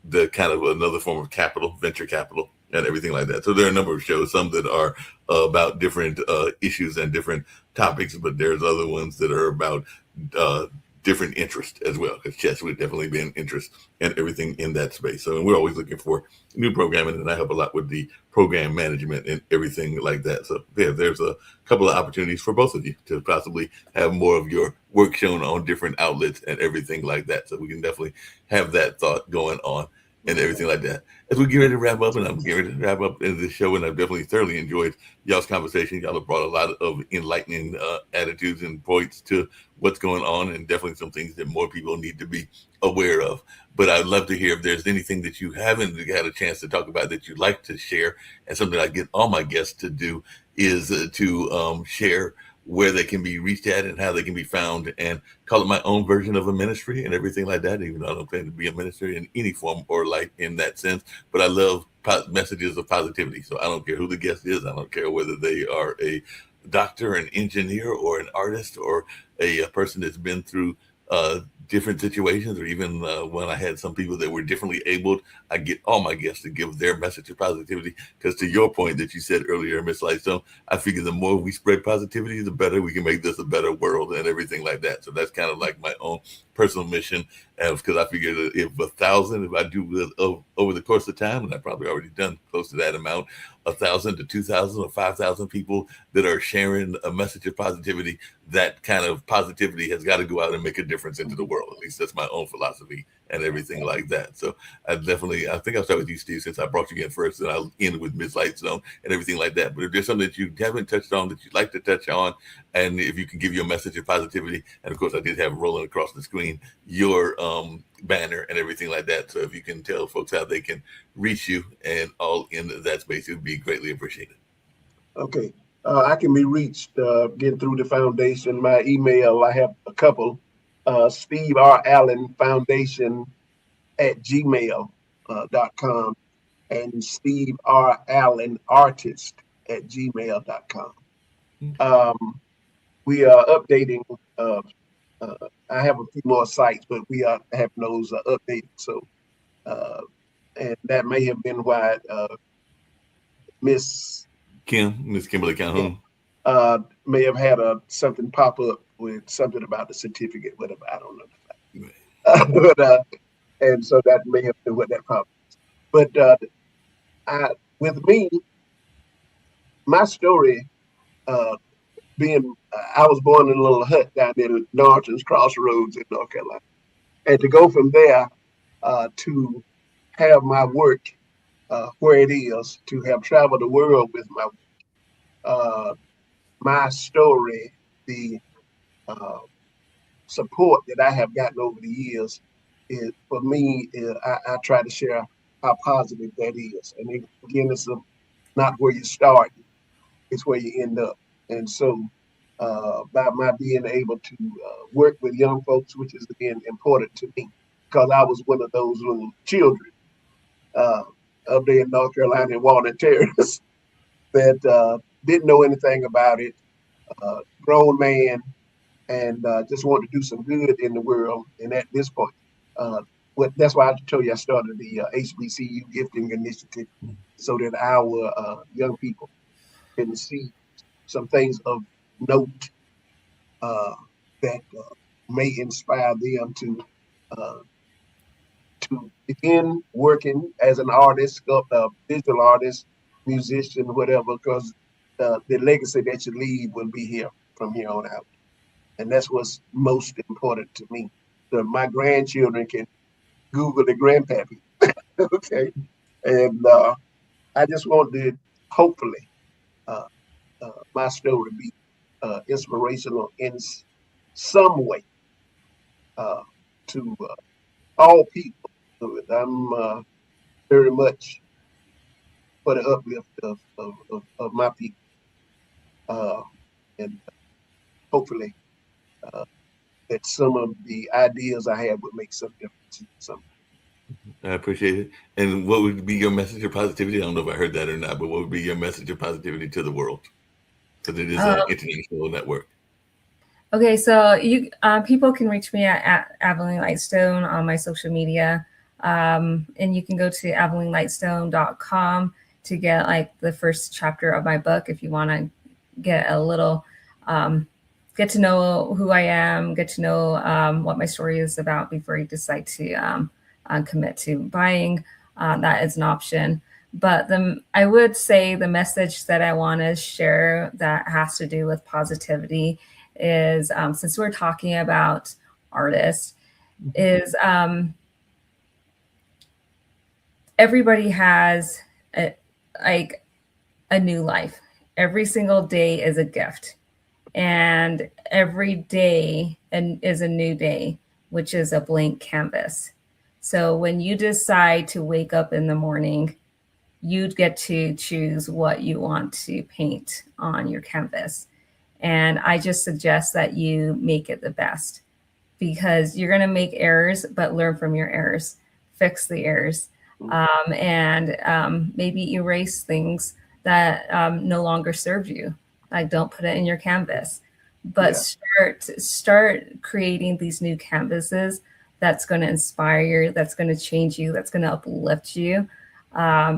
the kind of another form of capital, venture capital, and everything like that. So there are a number of shows, some that are about different issues and different topics, but there's other ones that are about different interests as well, because chess would definitely be an interest and everything in that space. So we're always looking for new programming, and I help a lot with the program management and everything like that. So yeah, there's a couple of opportunities for both of you to possibly have more of your work shown on different outlets and everything like that. So we can definitely have that thought going on and everything like that. As we get ready to wrap up, and I'm getting ready to wrap up in this show, and I've definitely thoroughly enjoyed y'all's conversation. Y'all have brought a lot of enlightening attitudes and points to what's going on, and definitely some things that more people need to be aware of. But I'd love to hear if there's anything that you haven't had a chance to talk about that you'd like to share. And something I get all my guests to do is to share where they can be reached at and how they can be found, and call it my own version of a ministry and everything like that, even though I don't claim to be a ministry in any form or light in that sense. But I love messages of positivity. So I don't care who the guest is. I don't care whether they are a doctor, an engineer, or an artist, or a person that's been through different situations, or even when I had some people that were differently abled. I get all my guests to give their message of positivity, because to your point that you said earlier, Ms. Lightstone, I figure the more we spread positivity, the better we can make this a better world and everything like that. So that's kind of like my own personal mission, because I figure that if I do over the course of time, and I've probably already done close to that amount, 1,000 to 2,000 or 5,000 people that are sharing a message of positivity, that kind of positivity has got to go out and make a difference into the world. At least that's my own philosophy and everything like that. So I think I'll start with you, Steve, since I brought you in first, and I'll end with Ms. Lightstone and everything like that. But if there's something that you haven't touched on that you'd like to touch on, and if you can give your message of positivity, and of course I did have it rolling across the screen, your banner and everything like that. So if you can tell folks how they can reach you and all in that space, it would be greatly appreciated. Okay. I can be reached getting through the foundation. My email, I have a couple. Steve R. Allen Foundation at gmail.com and Steve R. Allen Artist at gmail.com. We are updating. I have a few more sites, but we are having those updated. So, and that may have been why Miss Kimberly Calhoun may have had something pop up with something about the certificate, whatever. I don't know. But and so that may have been what that popped. But with me, my story being, I was born in a little hut down there at Norton's Crossroads in North Carolina. And to go from there to have my work where it is, to have traveled the world with my story, the support that I have gotten over the years is, for me, I try to share how positive that is. And again, it's not where you start, it's where you end up. And so by my being able to work with young folks, which is again important to me, because I was one of those little children up there in North Carolina in Walnut Terrace that didn't know anything about it, grown man, and just wanted to do some good in the world. And at this point, that's why I told you I started the HBCU Gifting Initiative, so that our young people can see some things of note that may inspire them to begin working as an artist, visual artist, musician, whatever, because the legacy that you leave will be here from here on out. And that's what's most important to me. So my grandchildren can Google the grandpappy. Okay. And I just want to hopefully my story be inspirational in some way to all people. So I'm very much for the uplift of my people. And hopefully that some of the ideas I have would make some difference in some. I appreciate it. And what would be your message of positivity? I don't know if I heard that or not, but what would be your message of positivity to the world? Because it is an international network. Okay, so you people can reach me at Aveline Lightstone on my social media. And you can go to avelinlightstone.com to get like the first chapter of my book if you want to get a little get to know who I am, get to know what my story is about before you decide to commit to buying. That is an option. But I would say the message that I want to share that has to do with positivity is, since we're talking about artists, is everybody has a new life. Every single day is a gift. And every day is a new day, which is a blank canvas. So when you decide to wake up in the morning, you get to choose what you want to paint on your canvas. And I just suggest that you make it the best, because you're going to make errors, but learn from your errors, fix the errors, and maybe erase things that no longer serve you. Like, don't put it in your canvas, but start creating these new canvases that's going to inspire you, that's going to change you, that's going to uplift you,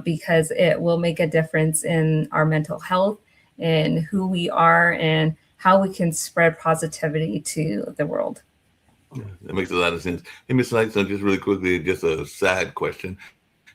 because it will make a difference in our mental health and who we are and how we can spread positivity to the world. Yeah, that makes a lot of sense. Hey, Ms. Lightstone, just really quickly, just a side question.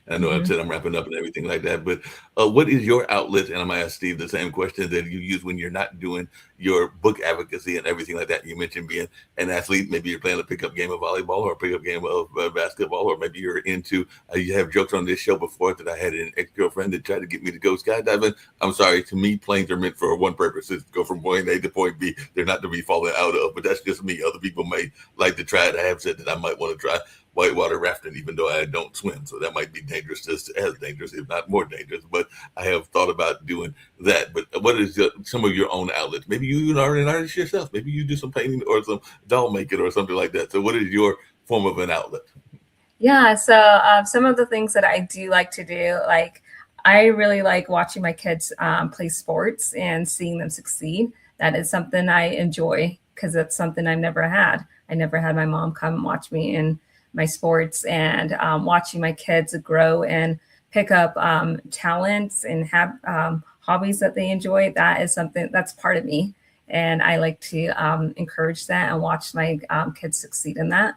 I know I've said I'm wrapping up and everything like that, but what is your outlet? And I'm going to ask Steve the same question that you use when you're not doing your book advocacy and everything like that. You mentioned being an athlete. Maybe you're playing a pickup game of volleyball or a pickup game of basketball, or maybe you're into, you have jokes on this show before that I had an ex-girlfriend that tried to get me to go skydiving. I'm sorry, to me, planes are meant for one purpose, is to go from point A to point B. They're not to be falling out of, but that's just me. Other people may like to try it. I have said that I might want to try whitewater rafting, even though I don't swim. So that might be dangerous, just as dangerous, if not more dangerous. But I have thought about doing that. But what is some of your own outlets? Maybe you are an artist yourself. Maybe you do some painting or some doll making or something like that. So what is your form of an outlet? Yeah, so some of the things that I do like to do, like I really like watching my kids play sports and seeing them succeed. That is something I enjoy, because it's something I've never had. I never had my mom come and watch me in my sports, and watching my kids grow and pick up talents and have hobbies that they enjoy. That is something that's part of me. And I like to encourage that and watch my kids succeed in that.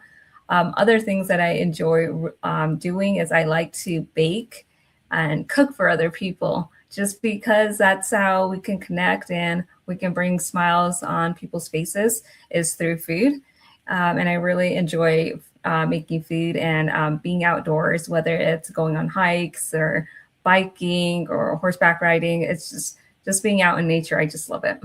Other things that I enjoy doing is I like to bake and cook for other people, just because that's how we can connect and we can bring smiles on people's faces is through food. And I really enjoy making food and being outdoors, whether it's going on hikes or biking or horseback riding. It's just being out in nature. I just love it.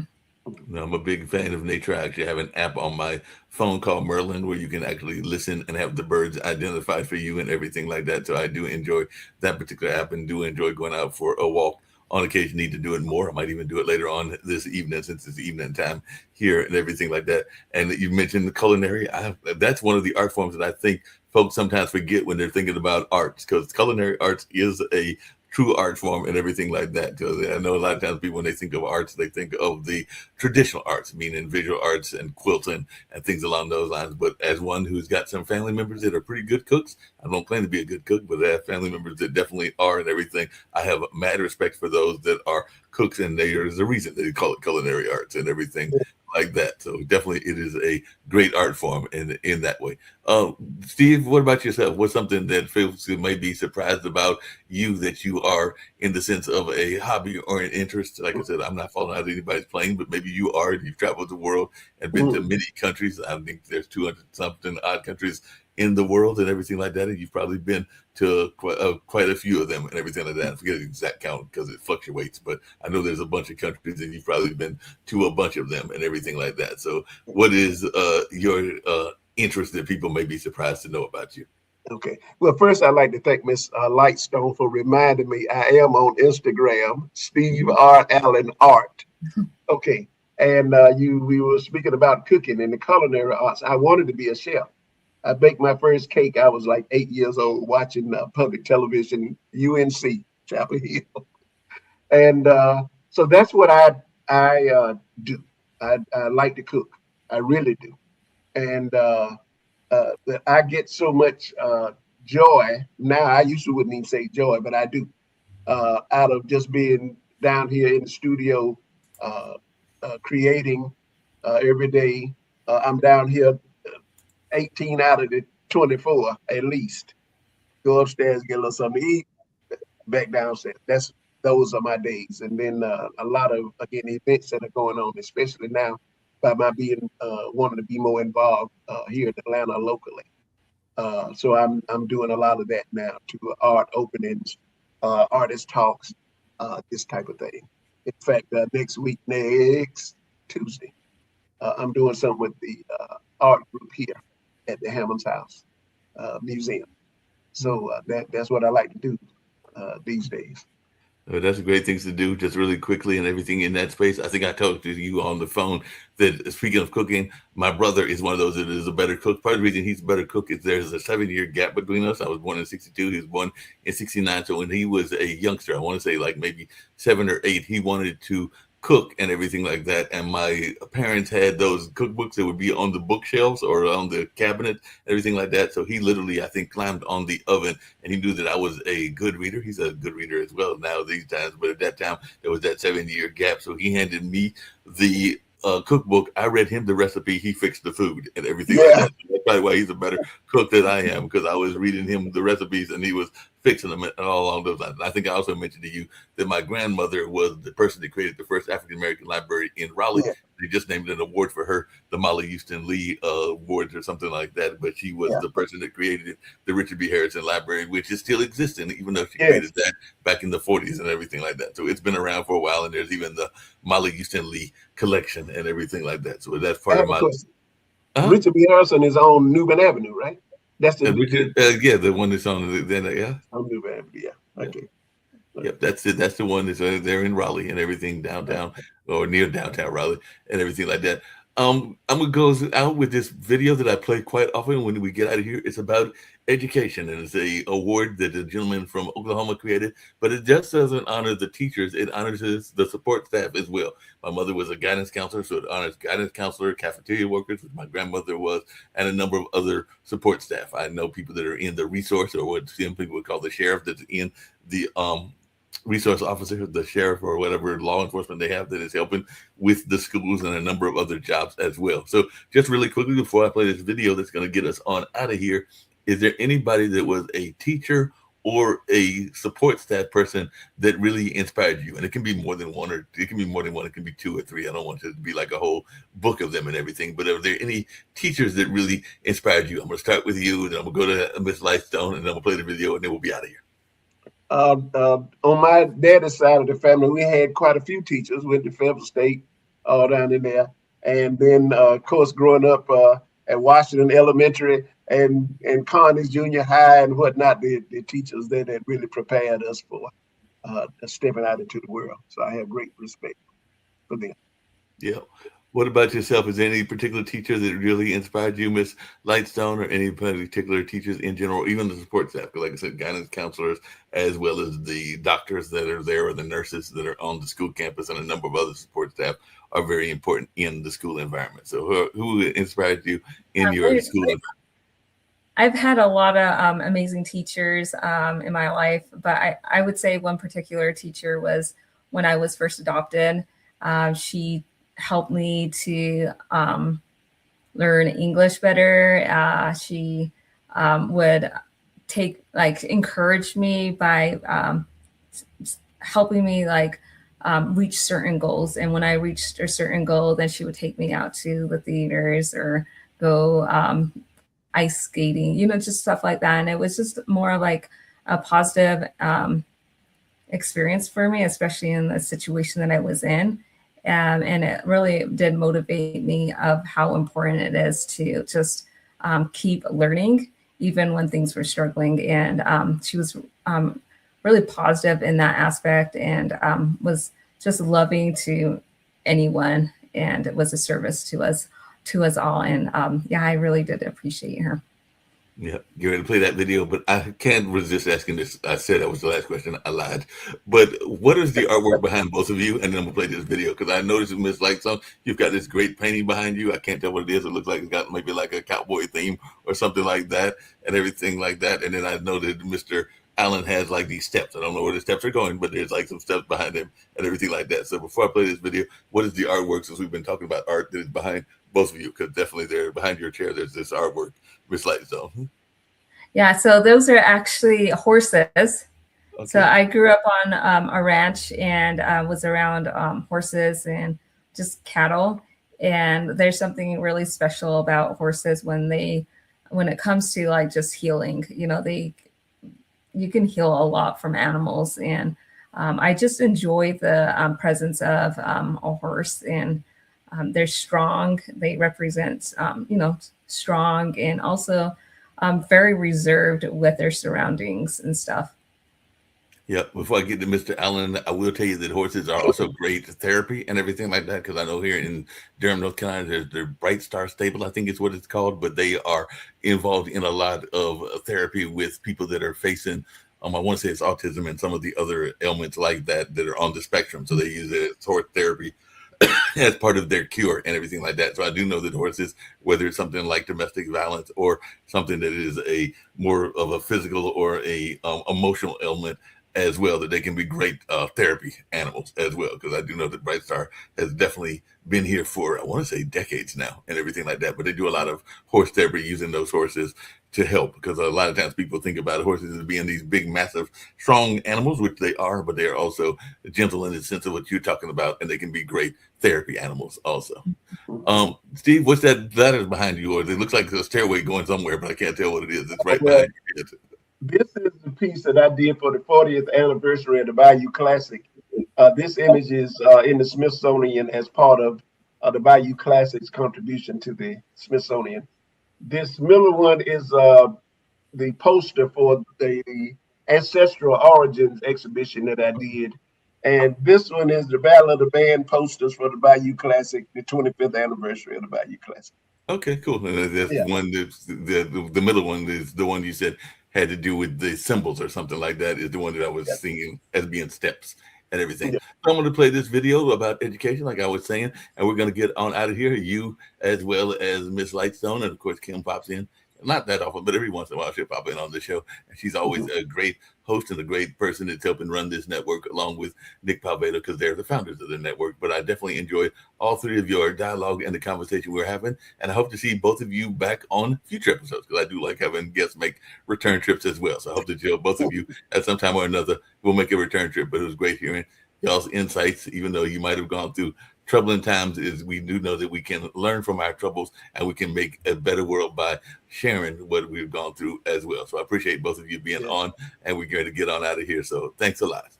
No, I'm a big fan of nature. I actually have an app on my phone called Merlin where you can actually listen and have the birds identified for you and everything like that. So I do enjoy that particular app and do enjoy going out for a walk. On occasion, need to do it more. I might even do it later on this evening since it's evening time here and everything like that. And you mentioned the culinary. That's one of the art forms that I think folks sometimes forget when they're thinking about arts, because culinary arts is a true art form and everything like that. Because I know a lot of times people, when they think of arts, they think of the traditional arts, meaning visual arts and quilting and things along those lines. But as one who's got some family members that are pretty good cooks, I don't claim to be a good cook, but I have family members that definitely are and everything. I have mad respect for those that are cooks, and there's a reason they call it culinary arts and everything like that. So definitely it is a great art form in that way. Steve, what about yourself? What's something that folks may be surprised about you that you are in the sense of a hobby or an interest? Like I said, I'm not falling out of anybody's plane, but maybe you are, and you've traveled the world and been to many countries. I think there's 200 something odd countries in the world and everything like that. And you've probably been to quite a few of them and everything like that. I forget the exact count because it fluctuates, but I know there's a bunch of countries and you've probably been to a bunch of them and everything like that. So what is your interest that people may be surprised to know about you? Okay. Well, first, I'd like to thank Miss Lightstone for reminding me I am on Instagram, Steve R. Allen Art. Okay. And we were speaking about cooking and the culinary arts. I wanted to be a chef. I baked my first cake. I was like 8 years old watching public television, UNC, Chapel Hill. And so that's what I do. I like to cook. I really do. And I get so much joy now. I usually wouldn't even say joy, but I do, out of just being down here in the studio, creating every day. I'm down here 18 out of the 24 at least. Go upstairs, get a little something to eat, back downstairs. Those are my days. And then a lot of, again, events that are going on, especially now by my being wanting to be more involved here in Atlanta locally. So I'm doing a lot of that now, to art openings, artist talks, this type of thing. In fact, next Tuesday, I'm doing something with the art group here at the Hammonds House Museum. So that's what I like to do these days. That's great things to do, just really quickly and everything in that space. I think I talked to you on the phone that, speaking of cooking, my brother is one of those that is a better cook. Part of the reason he's a better cook is there's a 7-year gap between us. I was born in 62. He was born in 69. So when he was a youngster, I want to say like maybe 7 or 8, he wanted to cook and everything like that. And my parents had those cookbooks that would be on the bookshelves or on the cabinet, everything like that. So he literally, I think, climbed on the oven, and he knew that I was a good reader. He's a good reader as well now these times, but at that time there was that 7-year gap. So he handed me the cookbook. I read him the recipe. He fixed the food and everything like that. That's probably why he's a better cook than I am, because I was reading him the recipes and he was fixing them and all along those lines. And I think I also mentioned to you that my grandmother was the person that created the first African-American library in Raleigh. They just named an award for her, the Molly Houston Lee Awards or something like that. But she was the person that created the Richard B. Harrison Library, which is still existing, even though she created that back in the 40s and everything like that. So it's been around for a while, and there's even the Molly Houston Lee collection and everything like that. So that's part of my... Richard B. Harrison is on Newman Avenue, right? That's the Richard, the one that's on on Newman Avenue, Okay. Yep, that's it. That's the one that's there in Raleigh and everything downtown or near downtown Raleigh and everything like that. I'm gonna go out with this video that I play quite often when we get out of here. It's about education, and it's a award that the gentleman from Oklahoma created. But it just doesn't honor the teachers; it honors the support staff as well. My mother was a guidance counselor, so it honors guidance counselor, cafeteria workers, which my grandmother was, and a number of other support staff. I know people that are in the resource, or what some people would call the sheriff, that's in the resource officer, the sheriff, or whatever law enforcement they have that is helping with the schools and a number of other jobs as well. So just really quickly before I play this video that's going to get us on out of here, is there anybody that was a teacher or a support staff person that really inspired you? And it can be more than one, or it can be more than one. It can be two or three. I don't want it to be like a whole book of them and everything, but are there any teachers that really inspired you? I'm going to start with you, and then I'm going to go to Miss Lightstone, and then we'll play the video, and then we'll be out of here. On my daddy's side of the family, we had quite a few teachers. Went to Fayetteville State, all down in there. And then, of course, growing up at Washington Elementary and Carney's Junior High and whatnot, the teachers there that really prepared us for stepping out into the world. So I have great respect for them. Yeah. What about yourself? Is there any particular teacher that really inspired you, Miss Lightstone, or any particular teachers in general, even the support staff? Because like I said, guidance counselors, as well as the doctors that are there or the nurses that are on the school campus, and a number of other support staff are very important in the school environment. So who inspired you in your school environment? I've had a lot of amazing teachers in my life, but I would say one particular teacher was when I was first adopted. She helped me to learn English better. She would encourage me by helping me reach certain goals. And when I reached a certain goal, then she would take me out to the theaters or go ice skating, just stuff like that. And it was just more like a positive experience for me, especially in the situation that I was in. And it really did motivate me of how important it is to just keep learning, even when things were struggling. And she was really positive in that aspect, and was just loving to anyone, and it was a service to us all. And I really did appreciate her. Yeah, you're ready to play that video, but I can't resist asking this. I said that was the last question. I lied. But what is the artwork behind both of you? And then we'll play this video, because I noticed, Miss Lightstone, you've got this great painting behind you. I can't tell what it is. It looks like it's got maybe like a cowboy theme or something like that, and everything like that. And then I know that Mr. Allen has like these steps. I don't know where the steps are going, but there's like some steps behind him and everything like that. So before I play this video, what is the artwork, since we've been talking about art, that is behind both of you? Because definitely there behind your chair, there's this artwork, Miss Lightstone. Yeah, so those are actually horses. Okay. So I grew up on a ranch and was around horses and just cattle. And there's something really special about horses when it comes to just healing. You can heal a lot from animals, and I just enjoy the presence of a horse. And they're strong. They represent strong, and also very reserved with their surroundings and stuff. Yeah. Before I get to Mr. Allen, I will tell you that horses are also great therapy and everything like that. Because I know here in Durham, North Carolina, there's the Bright Star Stable, I think is what it's called. But they are involved in a lot of therapy with people that are facing, I want to say it's autism and some of the other ailments like that are on the spectrum. So they use it as horse therapy as part of their cure and everything like that. So I do know that horses, whether it's something like domestic violence or something that is a more of a physical or a emotional ailment as well, that they can be great therapy animals as well. Because I do know that Bright Star has definitely been here for, I want to say, decades now and everything like that. But they do a lot of horse therapy using those horses to help, because a lot of times people think about horses as being these big, massive, strong animals, which they are, but they are also gentle in the sense of what you're talking about, and they can be great therapy animals also. Steve, what's that is behind you? Or it looks like a stairway going somewhere, but I can't tell what it is. It's right behind you. This is the piece that I did for the 40th anniversary of the Bayou Classic. This image is in the Smithsonian as part of the Bayou Classic's contribution to the Smithsonian. This middle one is the poster for the Ancestral Origins exhibition that I did. And this one is the Battle of the Band posters for the Bayou Classic, the 25th anniversary of the Bayou Classic. Okay, cool. That's one. The middle one is the one you said had to do with the symbols or something like that, is the one that I was seeing as being steps and everything. So I'm going to play this video about education, like I was saying, and we're going to get on out of here. You, as well as Miss Lightstone, and of course Kim pops in not that often, but every once in a while she'll pop in on the show. And she's always a great host and a great person that's helping run this network along with Nick Palvedo, because they're the founders of the network. But I definitely enjoyed all three of your dialogue and the conversation we're having. And I hope to see both of you back on future episodes, because I do like having guests make return trips as well. So I hope that both of you at some time or another will make a return trip. But it was great hearing y'all's insights, even though you might have gone through troubling times. Is we do know that we can learn from our troubles and we can make a better world by sharing what we've gone through as well. So I appreciate both of you being on, and we're going to get on out of here. So thanks a lot.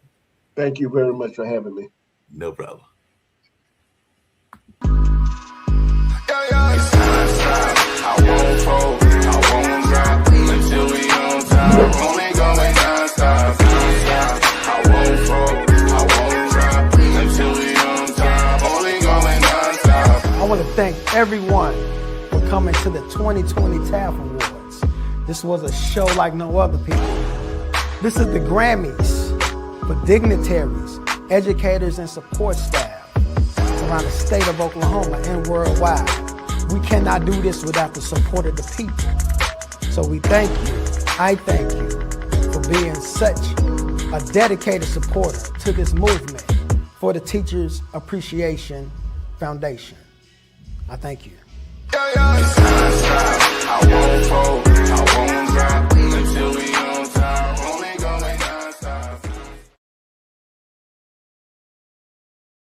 Thank you very much for having me. No problem. I won't fold, I won't drop until we on top. Only going non-stop, non-stop. I won't fold, I won't drop until we on top. Only going non-stop. I want to thank everyone for coming to the 2020 TAF Awards. This was a show like no other, people. This is the Grammys for dignitaries, educators, and support staff around the state of Oklahoma and worldwide. We cannot do this without the support of the people. So we thank you, I thank you for being such a dedicated supporter to this movement for the Teachers Appreciation Foundation. I thank you. I won't fold, I won't drop